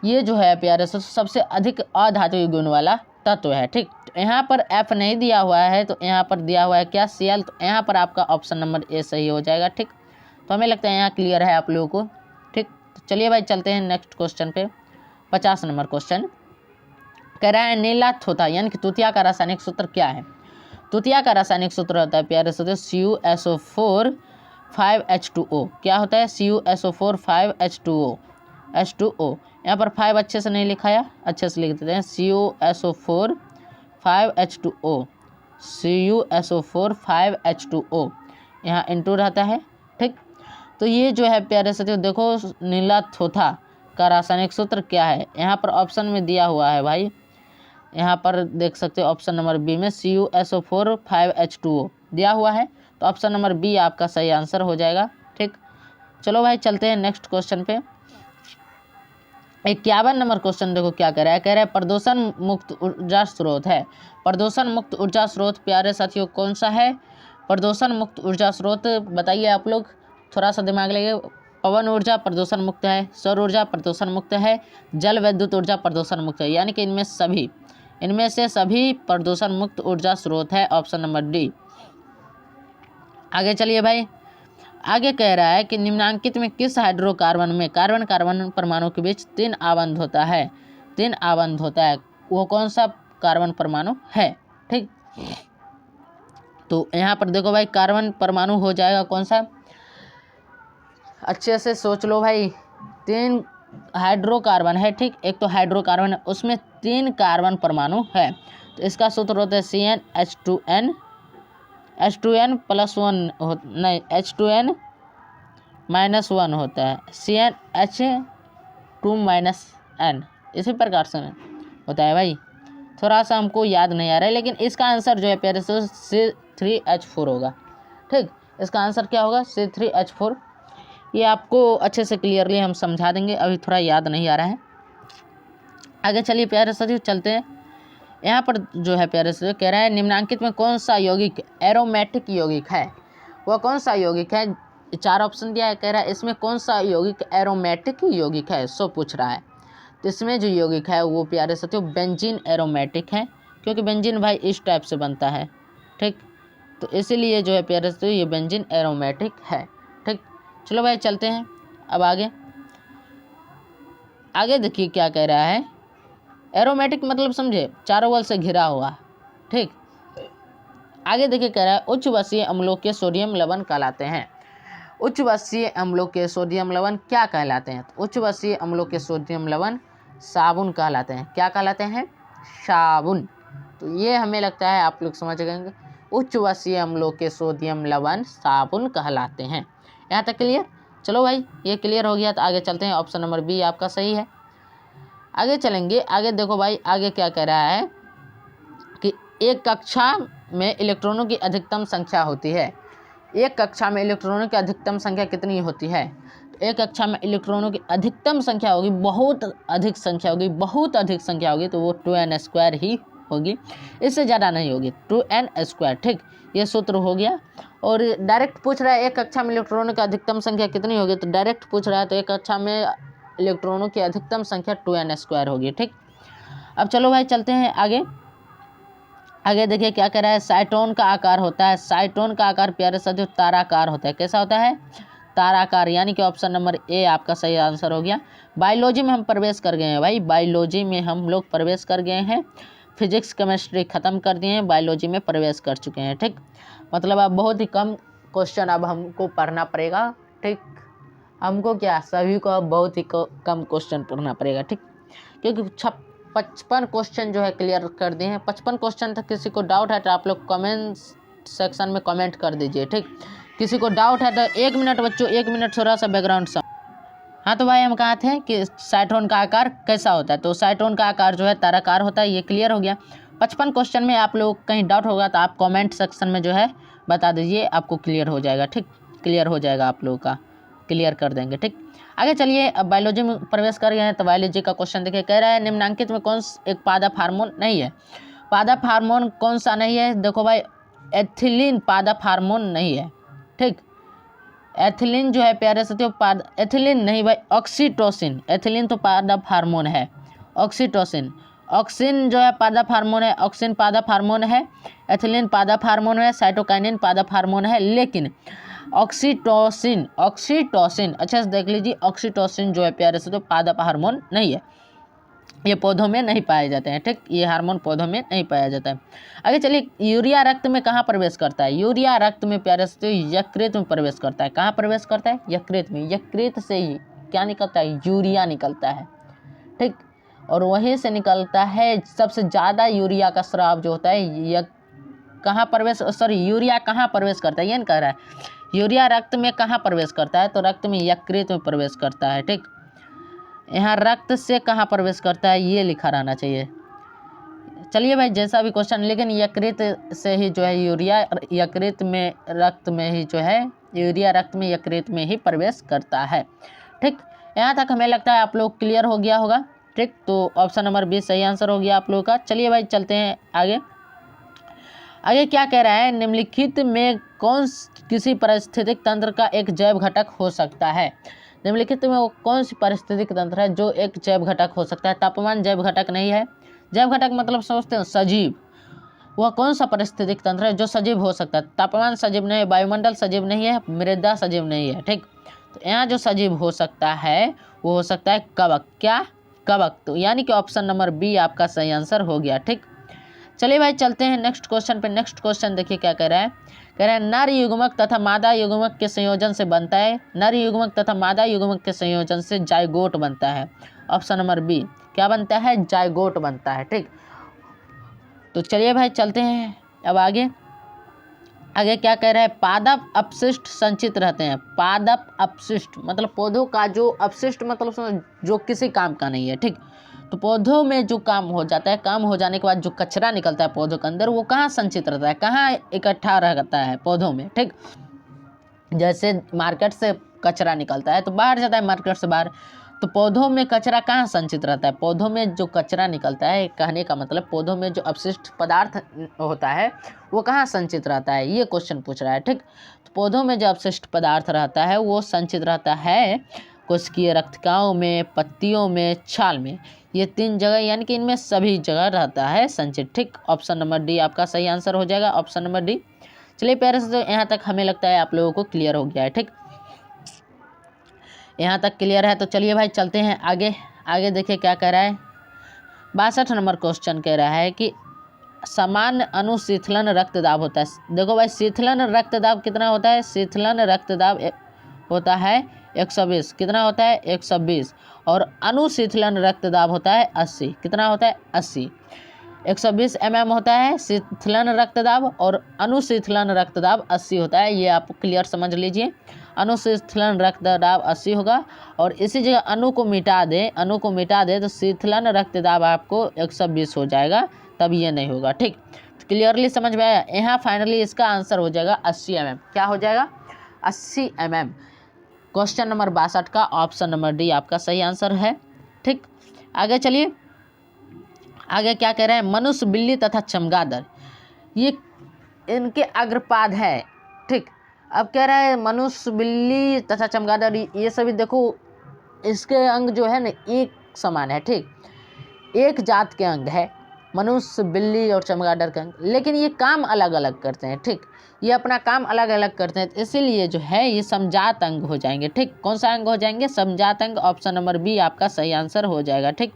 ये जो है प्यारे सबसे अधिक अधात्विक गुण वाला तत्व है, ठीक। तो यहाँ पर F नहीं दिया हुआ है, तो यहाँ पर दिया हुआ है क्या? Cl। तो यहाँ पर आपका ऑप्शन नंबर ए सही हो जाएगा, ठीक। तो हमें लगता है यहाँ क्लियर है आप लोगों को, ठीक। तो चलिए भाई चलते हैं नेक्स्ट क्वेश्चन पे। 50 नंबर क्वेश्चन कह रहा है नीला थोथा यानी कि तूतिया का रासायनिक सूत्र क्या है? तूतिया का रासायनिक सूत्र होता है प्यारे साथियों CuSO4 5H2O। क्या होता है? CuSO4 5H2O, H2O। यहाँ पर 5 अच्छे से नहीं लिखा है, अच्छे से लिख देते हैं CuSO4 5H2O, CuSO4 5H2O, यहाँ N2 रहता है, ठीक। तो ये जो है प्यारे साथियों देखो नीला थोथा का रासायनिक सूत्र क्या है? यहाँ पर ऑप्शन में दिया हुआ है भाई, यहाँ पर देख सकते हो ऑप्शन नंबर बी में CuSO4 5H2O दिया हुआ है, तो ऑप्शन नंबर बी आपका सही आंसर हो जाएगा। ठीक, चलो भाई चलते हैं नेक्स्ट क्वेश्चन पे। 51 नंबर क्वेश्चन देखो क्या कह रहा है, कह रहा है प्रदूषण मुक्त ऊर्जा स्रोत है। प्रदूषण मुक्त ऊर्जा स्रोत प्यारे साथियों कौन सा है? प्रदूषण मुक्त ऊर्जा स्रोत बताइए आप लोग, थोड़ा सा दिमाग लगे। पवन ऊर्जा प्रदूषण मुक्त है, सौर ऊर्जा प्रदूषण मुक्त है, जल विद्युत ऊर्जा प्रदूषण मुक्त है, यानी कि इनमें से सभी प्रदूषण मुक्त ऊर्जा स्रोत है, ऑप्शन नंबर डी। आगे चलिए भाई, आगे कह रहा है कि निम्नांकित में किस हाइड्रोकार्बन में कार्बन कार्बन परमाणु के बीच 3 आबंध होता है? 3 आबंध होता है, वो कौन सा कार्बन परमाणु है? ठीक, तो यहाँ पर देखो भाई कार्बन परमाणु हो जाएगा कौन सा, अच्छे से सोच लो भाई। 3 हाइड्रोकार्बन है, ठीक, एक तो हाइड्रोकार्बन है उसमें 3 कार्बन परमाणु है, तो इसका सूत्र होता है CnH2n H2n + 1 नहीं H2n -1 होता है, CnH2 - n, इसी प्रकार से होता है भाई। थोड़ा सा हमको याद नहीं आ रहा है, लेकिन इसका आंसर जो है प्यारे से C3H4 होगा। ठीक, इसका आंसर क्या होगा? C3H4। ये आपको अच्छे से क्लियरली हम समझा देंगे, अभी थोड़ा याद नहीं आ रहा है। आगे चलिए प्यारे साथियों चलते हैं। यहाँ पर जो है प्यारे साथियों कह रहा है निम्नांकित में कौन सा यौगिक एरोमेटिक यौगिक है? वह कौन सा यौगिक है? 4 ऑप्शन दिया है, कह रहा है इसमें कौन सा यौगिक एरोमेटिक यौगिक है, सो पूछ रहा है। तो इसमें जो यौगिक है वो प्यारे साथियों बेंजीन एरोमेटिक है, क्योंकि बेंजीन भाई इस टाइप से बनता है। ठीक, तो इसीलिए जो है प्यारे साथियों ये बेंजीन एरोमेटिक है। ठीक, चलो भाई चलते हैं अब आगे देखिए क्या कह रहा है। एरोमेटिक मतलब समझे, चारों ओर से घिरा हुआ। ठीक, आगे देखिए कह रहा है उच्च वसीय अम्लों के सोडियम लवण कहलाते हैं। उच्च वसीय अम्लों के सोडियम लवण क्या कहलाते हैं? तो उच्च वसीय अम्लों के सोडियम लवण साबुन कहलाते हैं। क्या कहलाते हैं? साबुन। तो ये हमें लगता है आप लोग समझ गए, उच्च वसीय अम्लों के सोडियम लवण साबुन कहलाते हैं। यहाँ तक क्लियर? चलो भाई ये क्लियर हो गया, तो आगे चलते हैं, ऑप्शन नंबर बी आपका सही है। आगे चलेंगे, आगे देखो भाई आगे क्या कह रहा है कि एक कक्षा में इलेक्ट्रॉनों की अधिकतम संख्या होती है। एक कक्षा में इलेक्ट्रॉनों की अधिकतम संख्या कितनी होती है? तो एक कक्षा में इलेक्ट्रॉनों की अधिकतम संख्या होगी, बहुत अधिक संख्या होगी, तो वो 2n² ही होगी, इससे ज़्यादा नहीं होगी, 2n²। ठीक, ये सूत्र हो गया। और डायरेक्ट पूछ रहा है एक कक्षा में इलेक्ट्रॉनों की अधिकतम संख्या कितनी होगी, तो डायरेक्ट पूछ रहा है, तो एक कक्षा में इलेक्ट्रॉनों की अधिकतम संख्या 2n² होगी। ठीक, अब चलो भाई चलते हैं आगे देखिए क्या कह रहा है। साइटोन का आकार होता है, साइटोन का आकार प्यारे साथियों ताराकार होता है। कैसा होता है? ताराकार, यानी कि ऑप्शन नंबर ए आपका सही आंसर हो गया। बायोलॉजी में हम प्रवेश कर गए हैं भाई, बायोलॉजी में हम लोग प्रवेश कर गए हैं, फिजिक्स केमिस्ट्री खत्म कर दिए हैं, बायोलॉजी में प्रवेश कर चुके हैं। ठीक, मतलब अब बहुत ही कम क्वेश्चन अब हमको पढ़ना पड़ेगा। ठीक, हमको क्या सभी को अब बहुत ही कम क्वेश्चन पढ़ना पड़ेगा। ठीक, क्योंकि 55 क्वेश्चन जो है क्लियर कर दिए हैं। 55 क्वेश्चन तक किसी को डाउट है तो आप लोग कमेंट सेक्शन में कमेंट कर दीजिए। ठीक, किसी को डाउट है तो 1 मिनट बच्चों, 1 मिनट थोड़ा सा बैकग्राउंड साउंड। हाँ तो भाई हम कहा थे कि साइटोन का आकार कैसा होता है, तो साइटोन का आकार जो है ताराकार होता है, ये क्लियर हो गया। 55 क्वेश्चन में आप लोग कहीं डाउट होगा तो आप कमेंट सेक्शन में जो है बता दीजिए, आपको क्लियर हो जाएगा। ठीक, क्लियर हो जाएगा, आप लोगों का क्लियर कर देंगे। ठीक, आगे चलिए, अब बायोलॉजी में प्रवेश कर गए हैं, तो बायोलॉजी का क्वेश्चन देखिए, कह रहा है निम्नांकित में कौन एक पादप हार्मोन नहीं है? पादप हार्मोन कौन सा नहीं है? देखो भाई एथिलीन पादप हार्मोन नहीं है। ठीक, एथिलीन जो है प्यारे साथियों एथिलीन नहीं भाई, ऑक्सीटोसिन। एथिलीन तो पादप हार्मोन है, ऑक्सीटोसिन, ऑक्सिन जो है पादप हार्मोन है, ऑक्सिन पादप हार्मोन है, एथिलीन पादप हार्मोन है, साइटोकाइनिन पादप हार्मोन है, लेकिन ऑक्सीटोसिन अच्छे से देख लीजिए, ऑक्सीटोसिन जो है प्यारे से तो पादप हार्मोन नहीं है, ये पौधों में नहीं पाए जाते हैं। ठीक, ये हार्मोन पौधों में नहीं पाया जाता है। आगे चलिए, यूरिया रक्त में कहाँ प्रवेश करता है? यूरिया रक्त में प्यारे से यकृत में प्रवेश करता है। कहाँ प्रवेश करता है? यकृत में। यकृत से क्या निकलता है? यूरिया निकलता है। ठीक, और वहीं से निकलता है सबसे ज़्यादा यूरिया का स्राव जो होता है यूरिया कहाँ प्रवेश करता है, ये नहीं कह रहा है। यूरिया रक्त में कहाँ प्रवेश करता है? तो रक्त में यकृत में प्रवेश करता है। ठीक, यहाँ रक्त से कहाँ प्रवेश करता है ये लिखा रहना चाहिए। चलिए भाई जैसा भी क्वेश्चन, लेकिन यकृत से ही जो है यूरिया यकृत में रक्त में ही जो है यूरिया रक्त में यकृत में ही प्रवेश करता है। ठीक, यहाँ तक हमें लगता है आप लोग क्लियर हो गया होगा। ठीक, तो ऑप्शन नंबर 20 सही आंसर हो गया आप लोगों का। चलिए भाई चलते हैं आगे। आगे क्या कह रहा है, निम्नलिखित में कौन किसी पारिस्थितिक तंत्र का एक जैव घटक हो सकता है। निम्नलिखित में वो कौन सी पारिस्थितिक तंत्र है जो एक जैव घटक हो सकता है। तापमान जैव घटक नहीं है। जैव घटक मतलब समझते हो सजीव। वह कौन सा पारिस्थितिक तंत्र है जो सजीव हो सकता है। तापमान सजीव नहीं है, वायुमंडल सजीव नहीं है, मृदा सजीव नहीं है। ठीक, तो यहाँ जो सजीव हो सकता है वो हो सकता है कवक। क्या, कवक। तो यानी कि ऑप्शन नंबर बी आपका सही आंसर हो गया। ठीक, चलिए भाई चलते हैं नेक्स्ट क्वेश्चन पे। नेक्स्ट क्वेश्चन देखिए क्या कह रहा है। कह रहा है नर युग्मक तथा मादा युग्मक के संयोजन से बनता है। नर युग्मक तथा मादा युग्मक के संयोजन से जाइगोट बनता है। ऑप्शन नंबर बी क्या बनता है, जाइगोट बनता है। ठीक, तो चलिए भाई चलते हैं अब आगे। आगे क्या कह रहा है, पादप अपशिष्ट संचित रहते हैं। पादप अपशिष्ट मतलब पौधों का जो अपशिष्ट मतलब जो किसी काम का नहीं है। ठीक, तो पौधों में जो काम हो जाता है, काम हो जाने के बाद जो कचरा निकलता है पौधों के अंदर, वो कहाँ संचित रहता है, कहाँ इकट्ठा रहता है पौधों में। ठीक, जैसे मार्केट से कचरा निकलता है तो बाहर जाता है मार्केट से बाहर, तो पौधों में कचरा कहाँ संचित रहता है। पौधों में जो कचरा निकलता है, कहने का मतलब पौधों में जो अपशिष्ट पदार्थ होता है वो कहाँ संचित रहता है, ये क्वेश्चन पूछ रहा है। ठीक, तो पौधों में जो अपशिष्ट पदार्थ रहता है वो संचित रहता है कोशिकीय रक्तकाओं में, पत्तियों में, छाल में। ये 3 जगह यानी कि इनमें सभी जगह रहता है संचित। ठीक, ऑप्शन नंबर डी आपका सही आंसर हो जाएगा, ऑप्शन नंबर डी। चलिए प्यारे से, तो यहाँ तक हमें लगता है आप लोगों को क्लियर हो गया है। ठीक, यहाँ तक क्लियर है तो चलिए भाई चलते हैं आगे। आगे देखिए क्या कह रहा है। 62 नंबर क्वेश्चन कह रहा है कि सामान्य अनुशीतलन रक्तदाब होता है। देखो भाई शीतलन रक्तदाब कितना होता है, शीतलन रक्तदाब होता है 120। कितना होता है, 120। और अनुशीतलन रक्तदाब होता है 80। कितना होता है, 80। 120 mm होता है शीतलन रक्तदाब और अनुशीतलन रक्तदाब 80 होता है। ये आप क्लियर समझ लीजिए। अनुशीतलन रक्तदाब 80 होगा और इसी जगह अणु को मिटा दे तो शीतलन रक्तदाब आपको 120 हो जाएगा, तब ये नहीं होगा। ठीक, तो क्लियरली समझ में आया। यहाँ फाइनली इसका आंसर हो जाएगा 80 mm। क्या हो जाएगा, 80 mm। क्वेश्चन नंबर 62 का ऑप्शन नंबर डी आपका सही आंसर है। ठीक, आगे चलिए। आगे क्या कह रहे हैं, मनुष्य, बिल्ली तथा चमगादड़ ये इनके अग्रपाद है। ठीक, अब कह रहा है मनुष्य, बिल्ली तथा चमगादड़ ये सभी देखो इसके अंग जो है ना एक समान है। ठीक, एक जात के अंग है मनुष्य, बिल्ली और चमगादड़ के अंग, लेकिन ये काम अलग अलग करते हैं। ठीक, ये अपना काम अलग अलग करते हैं, इसीलिए जो है ये समजात अंग हो जाएंगे। ठीक, कौन सा अंग हो जाएंगे, समजात अंग। ऑप्शन नंबर बी आपका सही आंसर हो जाएगा। ठीक,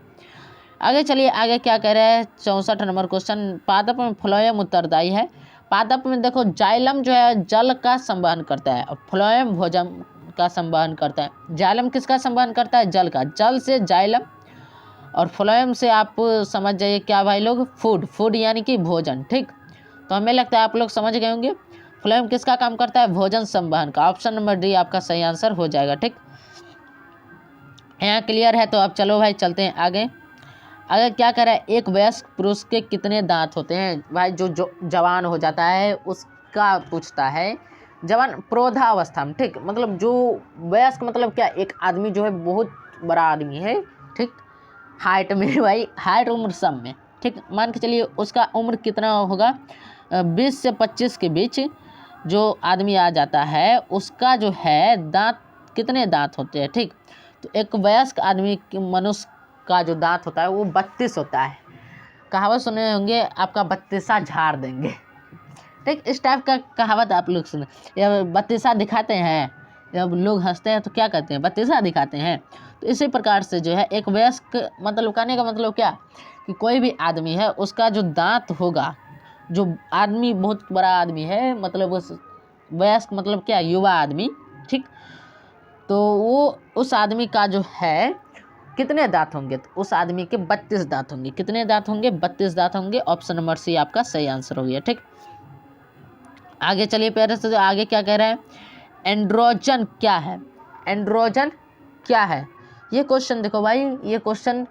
आगे चलिए। आगे क्या कह रहा है, 64 नंबर क्वेश्चन। पादप में फ्लोएम उत्तरदायी है। पादप में देखो जाइलम जो है जल का संवहन करता है और फ्लोएम भोजन का संवहन करता है। जाइलम किसका संवहन करता है, जल का। जल से जाइलम और फ्लोएम से आप समझ जाइए क्या भाई लोग, फूड यानी कि भोजन। ठीक, तो हमें लगता है आप लोग समझ गए होंगे। फ्लोएम किसका काम करता है, भोजन संवहन का। ऑप्शन नंबर डी आपका सही आंसर हो जाएगा। ठीक, यहाँ क्लियर है तो अब चलो भाई चलते हैं आगे। अगर क्या कह रहा है, एक वयस्क पुरुष के कितने दांत होते हैं। भाई जो जवान हो जाता है उसका पूछता है, जवान प्रौढ़ावस्था में। ठीक, मतलब जो वयस्क मतलब क्या, एक आदमी जो है बहुत बड़ा आदमी है। ठीक, हाइट में भाई, हाइट उम्र सब में। ठीक, मान के चलिए उसका उम्र कितना होगा, 20 से 25 के बीच जो आदमी आ जाता है उसका जो है दांत कितने दांत होते हैं। ठीक, तो एक वयस्क आदमी मनुष्य का जो दांत होता है वो 32 होता है। कहावत सुने होंगे, आपका 32 झाड़ देंगे। ठीक, इस टाइप का कहावत आप लोग सुने, या 32 दिखाते हैं, जब लोग हंसते हैं तो क्या कहते हैं, 32 दिखाते हैं। तो इसी प्रकार से जो है एक वयस्क मतलब कहने का मतलब क्या कि कोई भी आदमी है उसका जो दांत होगा, जो आदमी बहुत बड़ा आदमी है मतलब उस वयस्क मतलब क्या, युवा आदमी। ठीक, तो वो उस आदमी का जो है कितने दांत होंगे, तो उस आदमी के 32 दांत होंगे। कितने दांत होंगे, 32 दांत होंगे। ऑप्शन नंबर सी आपका सही आंसर हो गया। ठीक, आगे चलिए प्यारे से, आगे क्या कह रहा है, एंड्रोजन क्या है। एंड्रोजन क्या है, ये क्वेश्चन देखो भाई, ये क्वेश्चन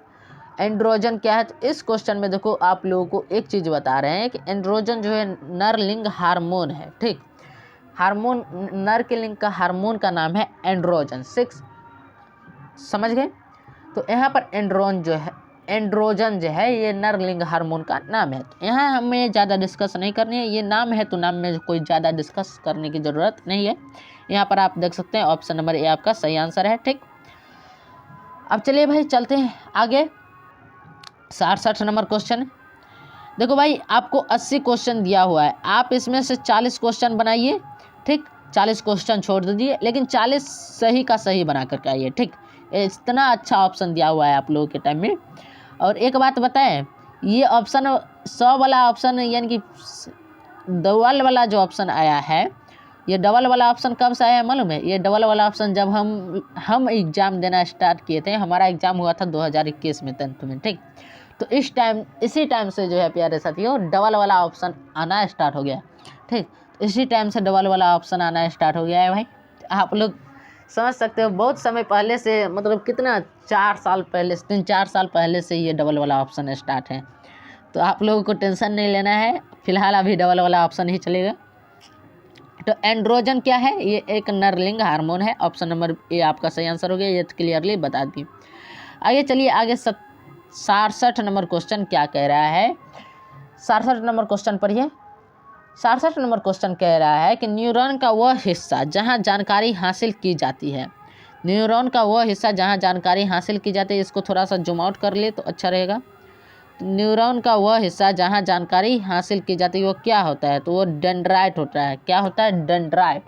एंड्रोजन क्या है, तो इस क्वेश्चन में देखो आप लोगों को एक चीज़ बता रहे हैं कि एंड्रोजन जो है नर लिंग हार्मोन है, ठीक। हार्मोन, नर के लिंग का हार्मोन का नाम है एंड्रोजन। 6 समझ गए। तो यहाँ पर एंड्रोजन जो है ये नर लिंग हार्मोन का नाम है। तो यहाँ हमें ज़्यादा डिस्कस नहीं करनी है, ये नाम है तो नाम में कोई ज़्यादा डिस्कस करने की ज़रूरत नहीं है। यहाँ पर आप देख सकते हैं ऑप्शन नंबर ए आपका सही आंसर है, ठीक। अब चलिए भाई चलते हैं आगे। 67 नंबर क्वेश्चन। देखो भाई आपको 80 क्वेश्चन दिया हुआ है, आप इसमें से 40 क्वेश्चन बनाइए, ठीक। 40 क्वेश्चन छोड़ दीजिए, लेकिन 40 सही का सही बना करके आइए, ठीक। इतना अच्छा ऑप्शन दिया हुआ है आप लोगों के टाइम में। और एक बात बताएं, ये ऑप्शन 100 वाला ऑप्शन यानी कि डबल वाला जो ऑप्शन आया है, ये डबल वाला ऑप्शन कब से आया है मालूम है? ये डबल वाला ऑप्शन जब हम एग्ज़ाम देना स्टार्ट किए थे, हमारा एग्ज़ाम हुआ था 2021 में 10th में, ठीक। तो इसी टाइम से जो है प्यारे साथियों डबल वाला ऑप्शन आना स्टार्ट हो गया, ठीक। इसी टाइम से डबल वाला ऑप्शन आना स्टार्ट हो गया है भाई। आप लोग समझ सकते हो बहुत समय पहले से, मतलब कितना 4 साल पहले, 3-4 साल पहले से ये डबल वाला ऑप्शन स्टार्ट है। तो आप लोगों को टेंशन नहीं लेना है, फिलहाल अभी डबल वाला ऑप्शन ही चलेगा। तो एंड्रोजन क्या है? ये एक नरलिंग हार्मोन है। ऑप्शन नंबर ए आपका सही आंसर हो गया, ये क्लियरली बता दी। आगे चलिए, आगे 67 नंबर क्वेश्चन क्या कह रहा है? 67 नंबर क्वेश्चन पढ़िए। 67 नंबर क्वेश्चन कह रहा है कि न्यूरॉन का वह हिस्सा जहां जानकारी हासिल की जाती है, न्यूरॉन का वह हिस्सा जहां जानकारी हासिल की जाती है, इसको थोड़ा सा जूम आउट कर ले तो अच्छा रहेगा। न्यूरॉन का वह हिस्सा जहां जानकारी हासिल की जाती है वो क्या होता है? तो वो डेंड्राइट होता है। क्या होता है? डेंड्राइट।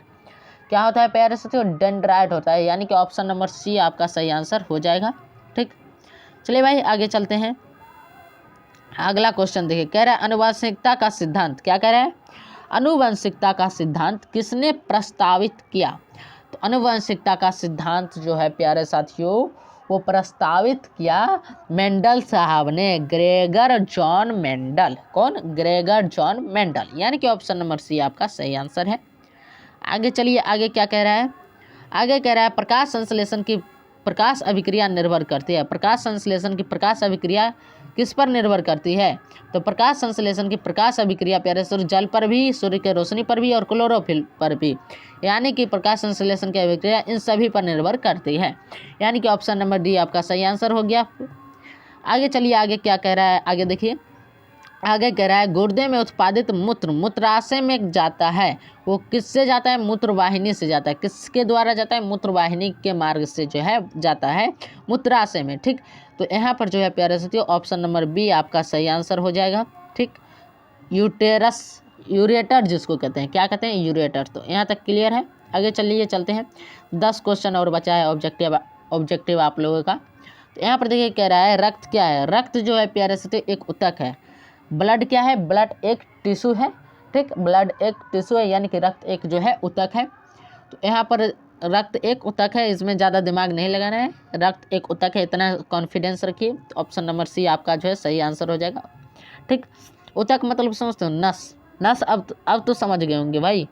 क्या होता है प्यारे साथियों? डेंड्राइट होता है, यानी कि ऑप्शन नंबर सी आपका सही आंसर हो जाएगा, ठीक। चलिए भाई आगे चलते हैं। अगला क्वेश्चन देखिए, कह रहा है आनुवंशिकता का सिद्धांत। क्या कह रहा है? आनुवंशिकता का सिद्धांत किसने प्रस्तावित किया? तो आनुवंशिकता का सिद्धांत जो है प्यारे साथियों वो प्रस्तावित किया मेंडल साहब ने, ग्रेगर जॉन मेंडल। कौन? ग्रेगर जॉन मेंडल, यानी कि ऑप्शन नंबर सी आपका सही आंसर है। आगे चलिए, आगे क्या कह रहा है? आगे कह रहा है प्रकाश संश्लेषण की प्रकाश अभिक्रिया निर्भर करती है। प्रकाश संश्लेषण की प्रकाश अभिक्रिया किस पर निर्भर करती है? तो प्रकाश संश्लेषण की प्रकाश अभिक्रिया प्यारे सूर्य जल पर भी, सूर्य के रोशनी पर भी और क्लोरोफिल पर भी, यानी कि प्रकाश संश्लेषण की अभिक्रिया इन सभी पर निर्भर करती है, यानी कि ऑप्शन नंबर डी आपका सही आंसर हो गया। आगे चलिए, आगे क्या कह रहा है? आगे देखिए, आगे कह रहा है गुर्दे में उत्पादित मूत्र मूत्राशय में जाता है। वो किससे जाता है? मूत्रवाहिनी से जाता है। किसके द्वारा जाता है? मूत्रवाहिनी के मार्ग से जो है जाता है मूत्राशय में, ठीक। तो यहाँ पर जो है प्यारे साथियों ऑप्शन नंबर बी आपका सही आंसर हो जाएगा, ठीक। यूटेरस, यूरेटर जिसको कहते हैं, क्या कहते हैं? यूरेटर। तो यहाँ तक क्लियर है। आगे चलिए चलते हैं, 10 क्वेश्चन और बचा है ऑब्जेक्टिव आप लोगों का। तो यहाँ पर देखिए कह रहा है रक्त क्या है? रक्त जो है प्यारे साथियों एक ऊतक है। ब्लड क्या है? ब्लड एक टिश्यू है, ठीक। ब्लड एक टिश्यू है, यानी कि रक्त एक जो है ऊतक है। तो यहाँ पर रक्त एक ऊतक है, इसमें ज़्यादा दिमाग नहीं लगाना है, रक्त एक ऊतक है, इतना कॉन्फिडेंस रखिए। तो ऑप्शन नंबर सी आपका जो है सही आंसर हो जाएगा, ठीक। ऊतक मतलब समझते हो? नस। नस अब तो समझ गए होंगे भाई,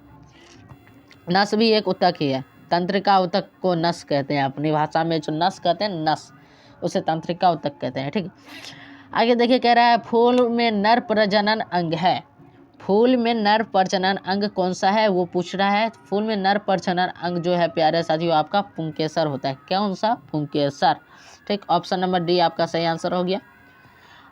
नस भी एक ऊतक ही है। तंत्रिका ऊतक को नस कहते हैं, अपनी भाषा में जो नस कहते हैं नस, उसे तंत्रिका ऊतक कहते हैं, ठीक। आगे देखिए कह रहा है फूल में नर प्रजनन अंग है। फूल में नर प्रजनन अंग कौन सा है वो पूछ रहा है। फूल में नर प्रजनन अंग जो है प्यारे साथियों आपका पुंकेसर होता है। कौन सा? पुंकेसर, ठीक। ऑप्शन नंबर डी आपका सही आंसर हो गया।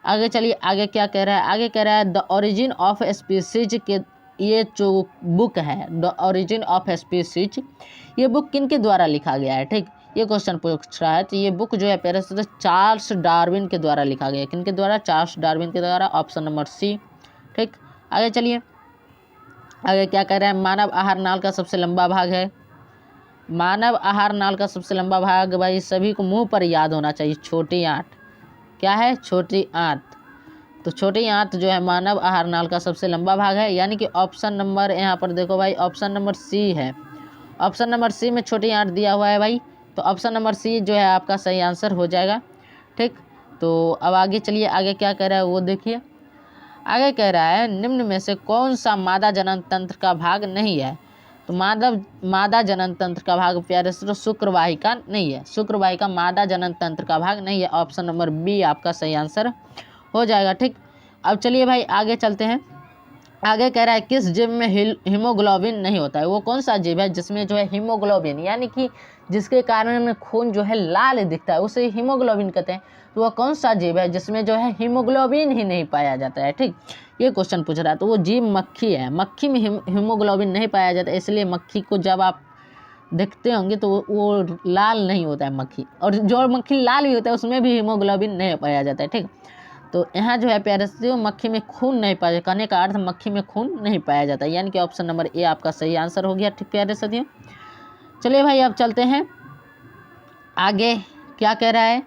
आगे चलिए, आगे क्या कह रहा है? आगे कह रहा है द ओरिजिन ऑफ स्पीसीज के, ये जो बुक है द ओरिजिन ऑफ स्पीसीज, ये बुक किन के द्वारा लिखा गया है, ठीक। ये क्वेश्चन पूछ रहा है। तो ये बुक जो है प्यारे साथियों चार्ल्स डार्विन के द्वारा लिखा गया है। किन के द्वारा? चार्ल्स डार्विन के द्वारा, ऑप्शन नंबर सी, ठीक। आगे चलिए, आगे क्या कह रहा है? मानव आहार नाल का सबसे लंबा भाग है। मानव आहार नाल का सबसे लंबा भाग भाई सभी को मुंह पर याद होना चाहिए, छोटी आंत। क्या है? छोटी आंत। तो छोटी आंत जो है मानव आहार नाल का सबसे लंबा भाग है, यानी कि ऑप्शन नंबर, यहाँ पर देखो भाई ऑप्शन नंबर सी है। ऑप्शन नंबर सी में छोटी आंत दिया हुआ है भाई, तो ऑप्शन नंबर सी जो है आपका सही आंसर हो जाएगा, ठीक। तो अब आगे चलिए, आगे क्या कह रहा है वो देखिए। आगे कह रहा है निम्न में से कौन सा मादा जनन तंत्र का भाग नहीं है? तो मादा जनन तंत्र का भाग प्यारे से शुक्र वाहिका नहीं है, शुक्र वाहिका मादा जनन तंत्र का भाग नहीं है। ऑप्शन नंबर बी आपका सही आंसर हो जाएगा। ठीक, अब चलिए भाई आगे चलते हैं। आगे कह रहा है किस जीव में हीमोग्लोबिन नहीं होता है। वो कौन सा जीव है जिसमें जो है हीमोग्लोबिन यानी कि जिसके कारण खून जो है लाल दिखता है उसे हीमोग्लोबिन कहते हैं। तो वह कौन सा जीव है जिसमें जो है हीमोग्लोबिन ही नहीं पाया जाता है। ठीक, ये क्वेश्चन पूछ रहा है। तो वो जीव मक्खी है। मक्खी में हीमोग्लोबिन नहीं पाया जाता, इसलिए मक्खी को जब आप देखते होंगे तो वो लाल नहीं होता है मक्खी, और जो मक्खी लाल भी होता है उसमें भी हीमोग्लोबिन नहीं पाया जाता है। ठीक, तो यहाँ जो है प्यारे साथियों मक्खी में खून नहीं पाया, कहने का अर्थ मक्खी में खून नहीं पाया जाता, यानी कि ऑप्शन नंबर ए आपका सही आंसर हो गया। ठीक प्यारे साथियों, चलिए भाई अब चलते हैं आगे। क्या कह रहा है,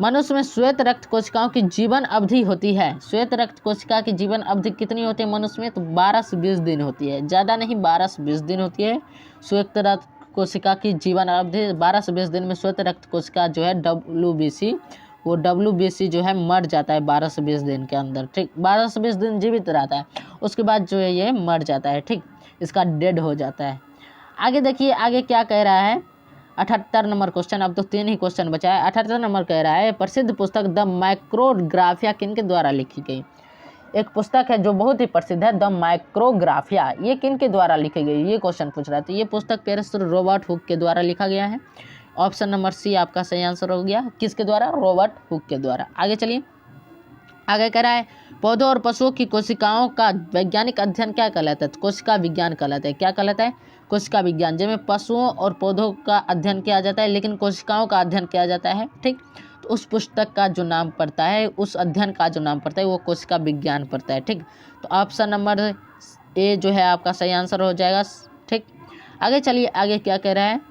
मनुष्य में श्वेत रक्त कोशिकाओं की जीवन अवधि होती है। श्वेत रक्त कोशिका की जीवन अवधि कितनी होती है मनुष्य में, तो 12 से 20 दिन होती है, ज़्यादा नहीं 12 से 20 दिन होती है श्वेत रक्त कोशिका की जीवन अवधि। 12 से 20 दिन में श्वेत रक्त कोशिका जो है WBC, वो WBC जो है मर जाता है 12 से 20 दिन के अंदर। ठीक, 12 से 20 दिन जीवित रहता है, उसके बाद जो है ये मर जाता है। ठीक, इसका डेड हो जाता है। आगे देखिए आगे क्या कह रहा है, 78 नंबर क्वेश्चन। अब तो 3 ही क्वेश्चन बचा है। 78 नंबर कह रहा है प्रसिद्ध पुस्तक द माइक्रोग्राफिया किन के द्वारा लिखी गई। एक पुस्तक है जो बहुत ही प्रसिद्ध है, द माइक्रोग्राफिया, ये किन के द्वारा लिखी गई, ये क्वेश्चन पूछ रहा है। तो ये पुस्तक प्रोफेसर रॉबर्ट हुक के द्वारा लिखा गया है। ऑप्शन नंबर सी आपका सही आंसर हो गया। किसके द्वारा, रॉबर्ट हुक के द्वारा। आगे चलिए, आगे कह रहा है पौधों और पशुओं की कोशिकाओं का वैज्ञानिक अध्ययन क्या कहलाता है, तो कोशिका विज्ञान कहलाता है। क्या कहलाता है, कोशिका विज्ञान, जिसमें पशुओं और पौधों का अध्ययन किया जाता है लेकिन कोशिकाओं का अध्ययन किया जाता है। ठीक, तो उस पुस्तक का जो नाम पड़ता है, उस अध्ययन का जो नाम पड़ता है वो कोशिका विज्ञान पड़ता है। ठीक, तो ऑप्शन नंबर ए जो है आपका सही आंसर हो जाएगा। ठीक, आगे चलिए, आगे क्या कह रहा है,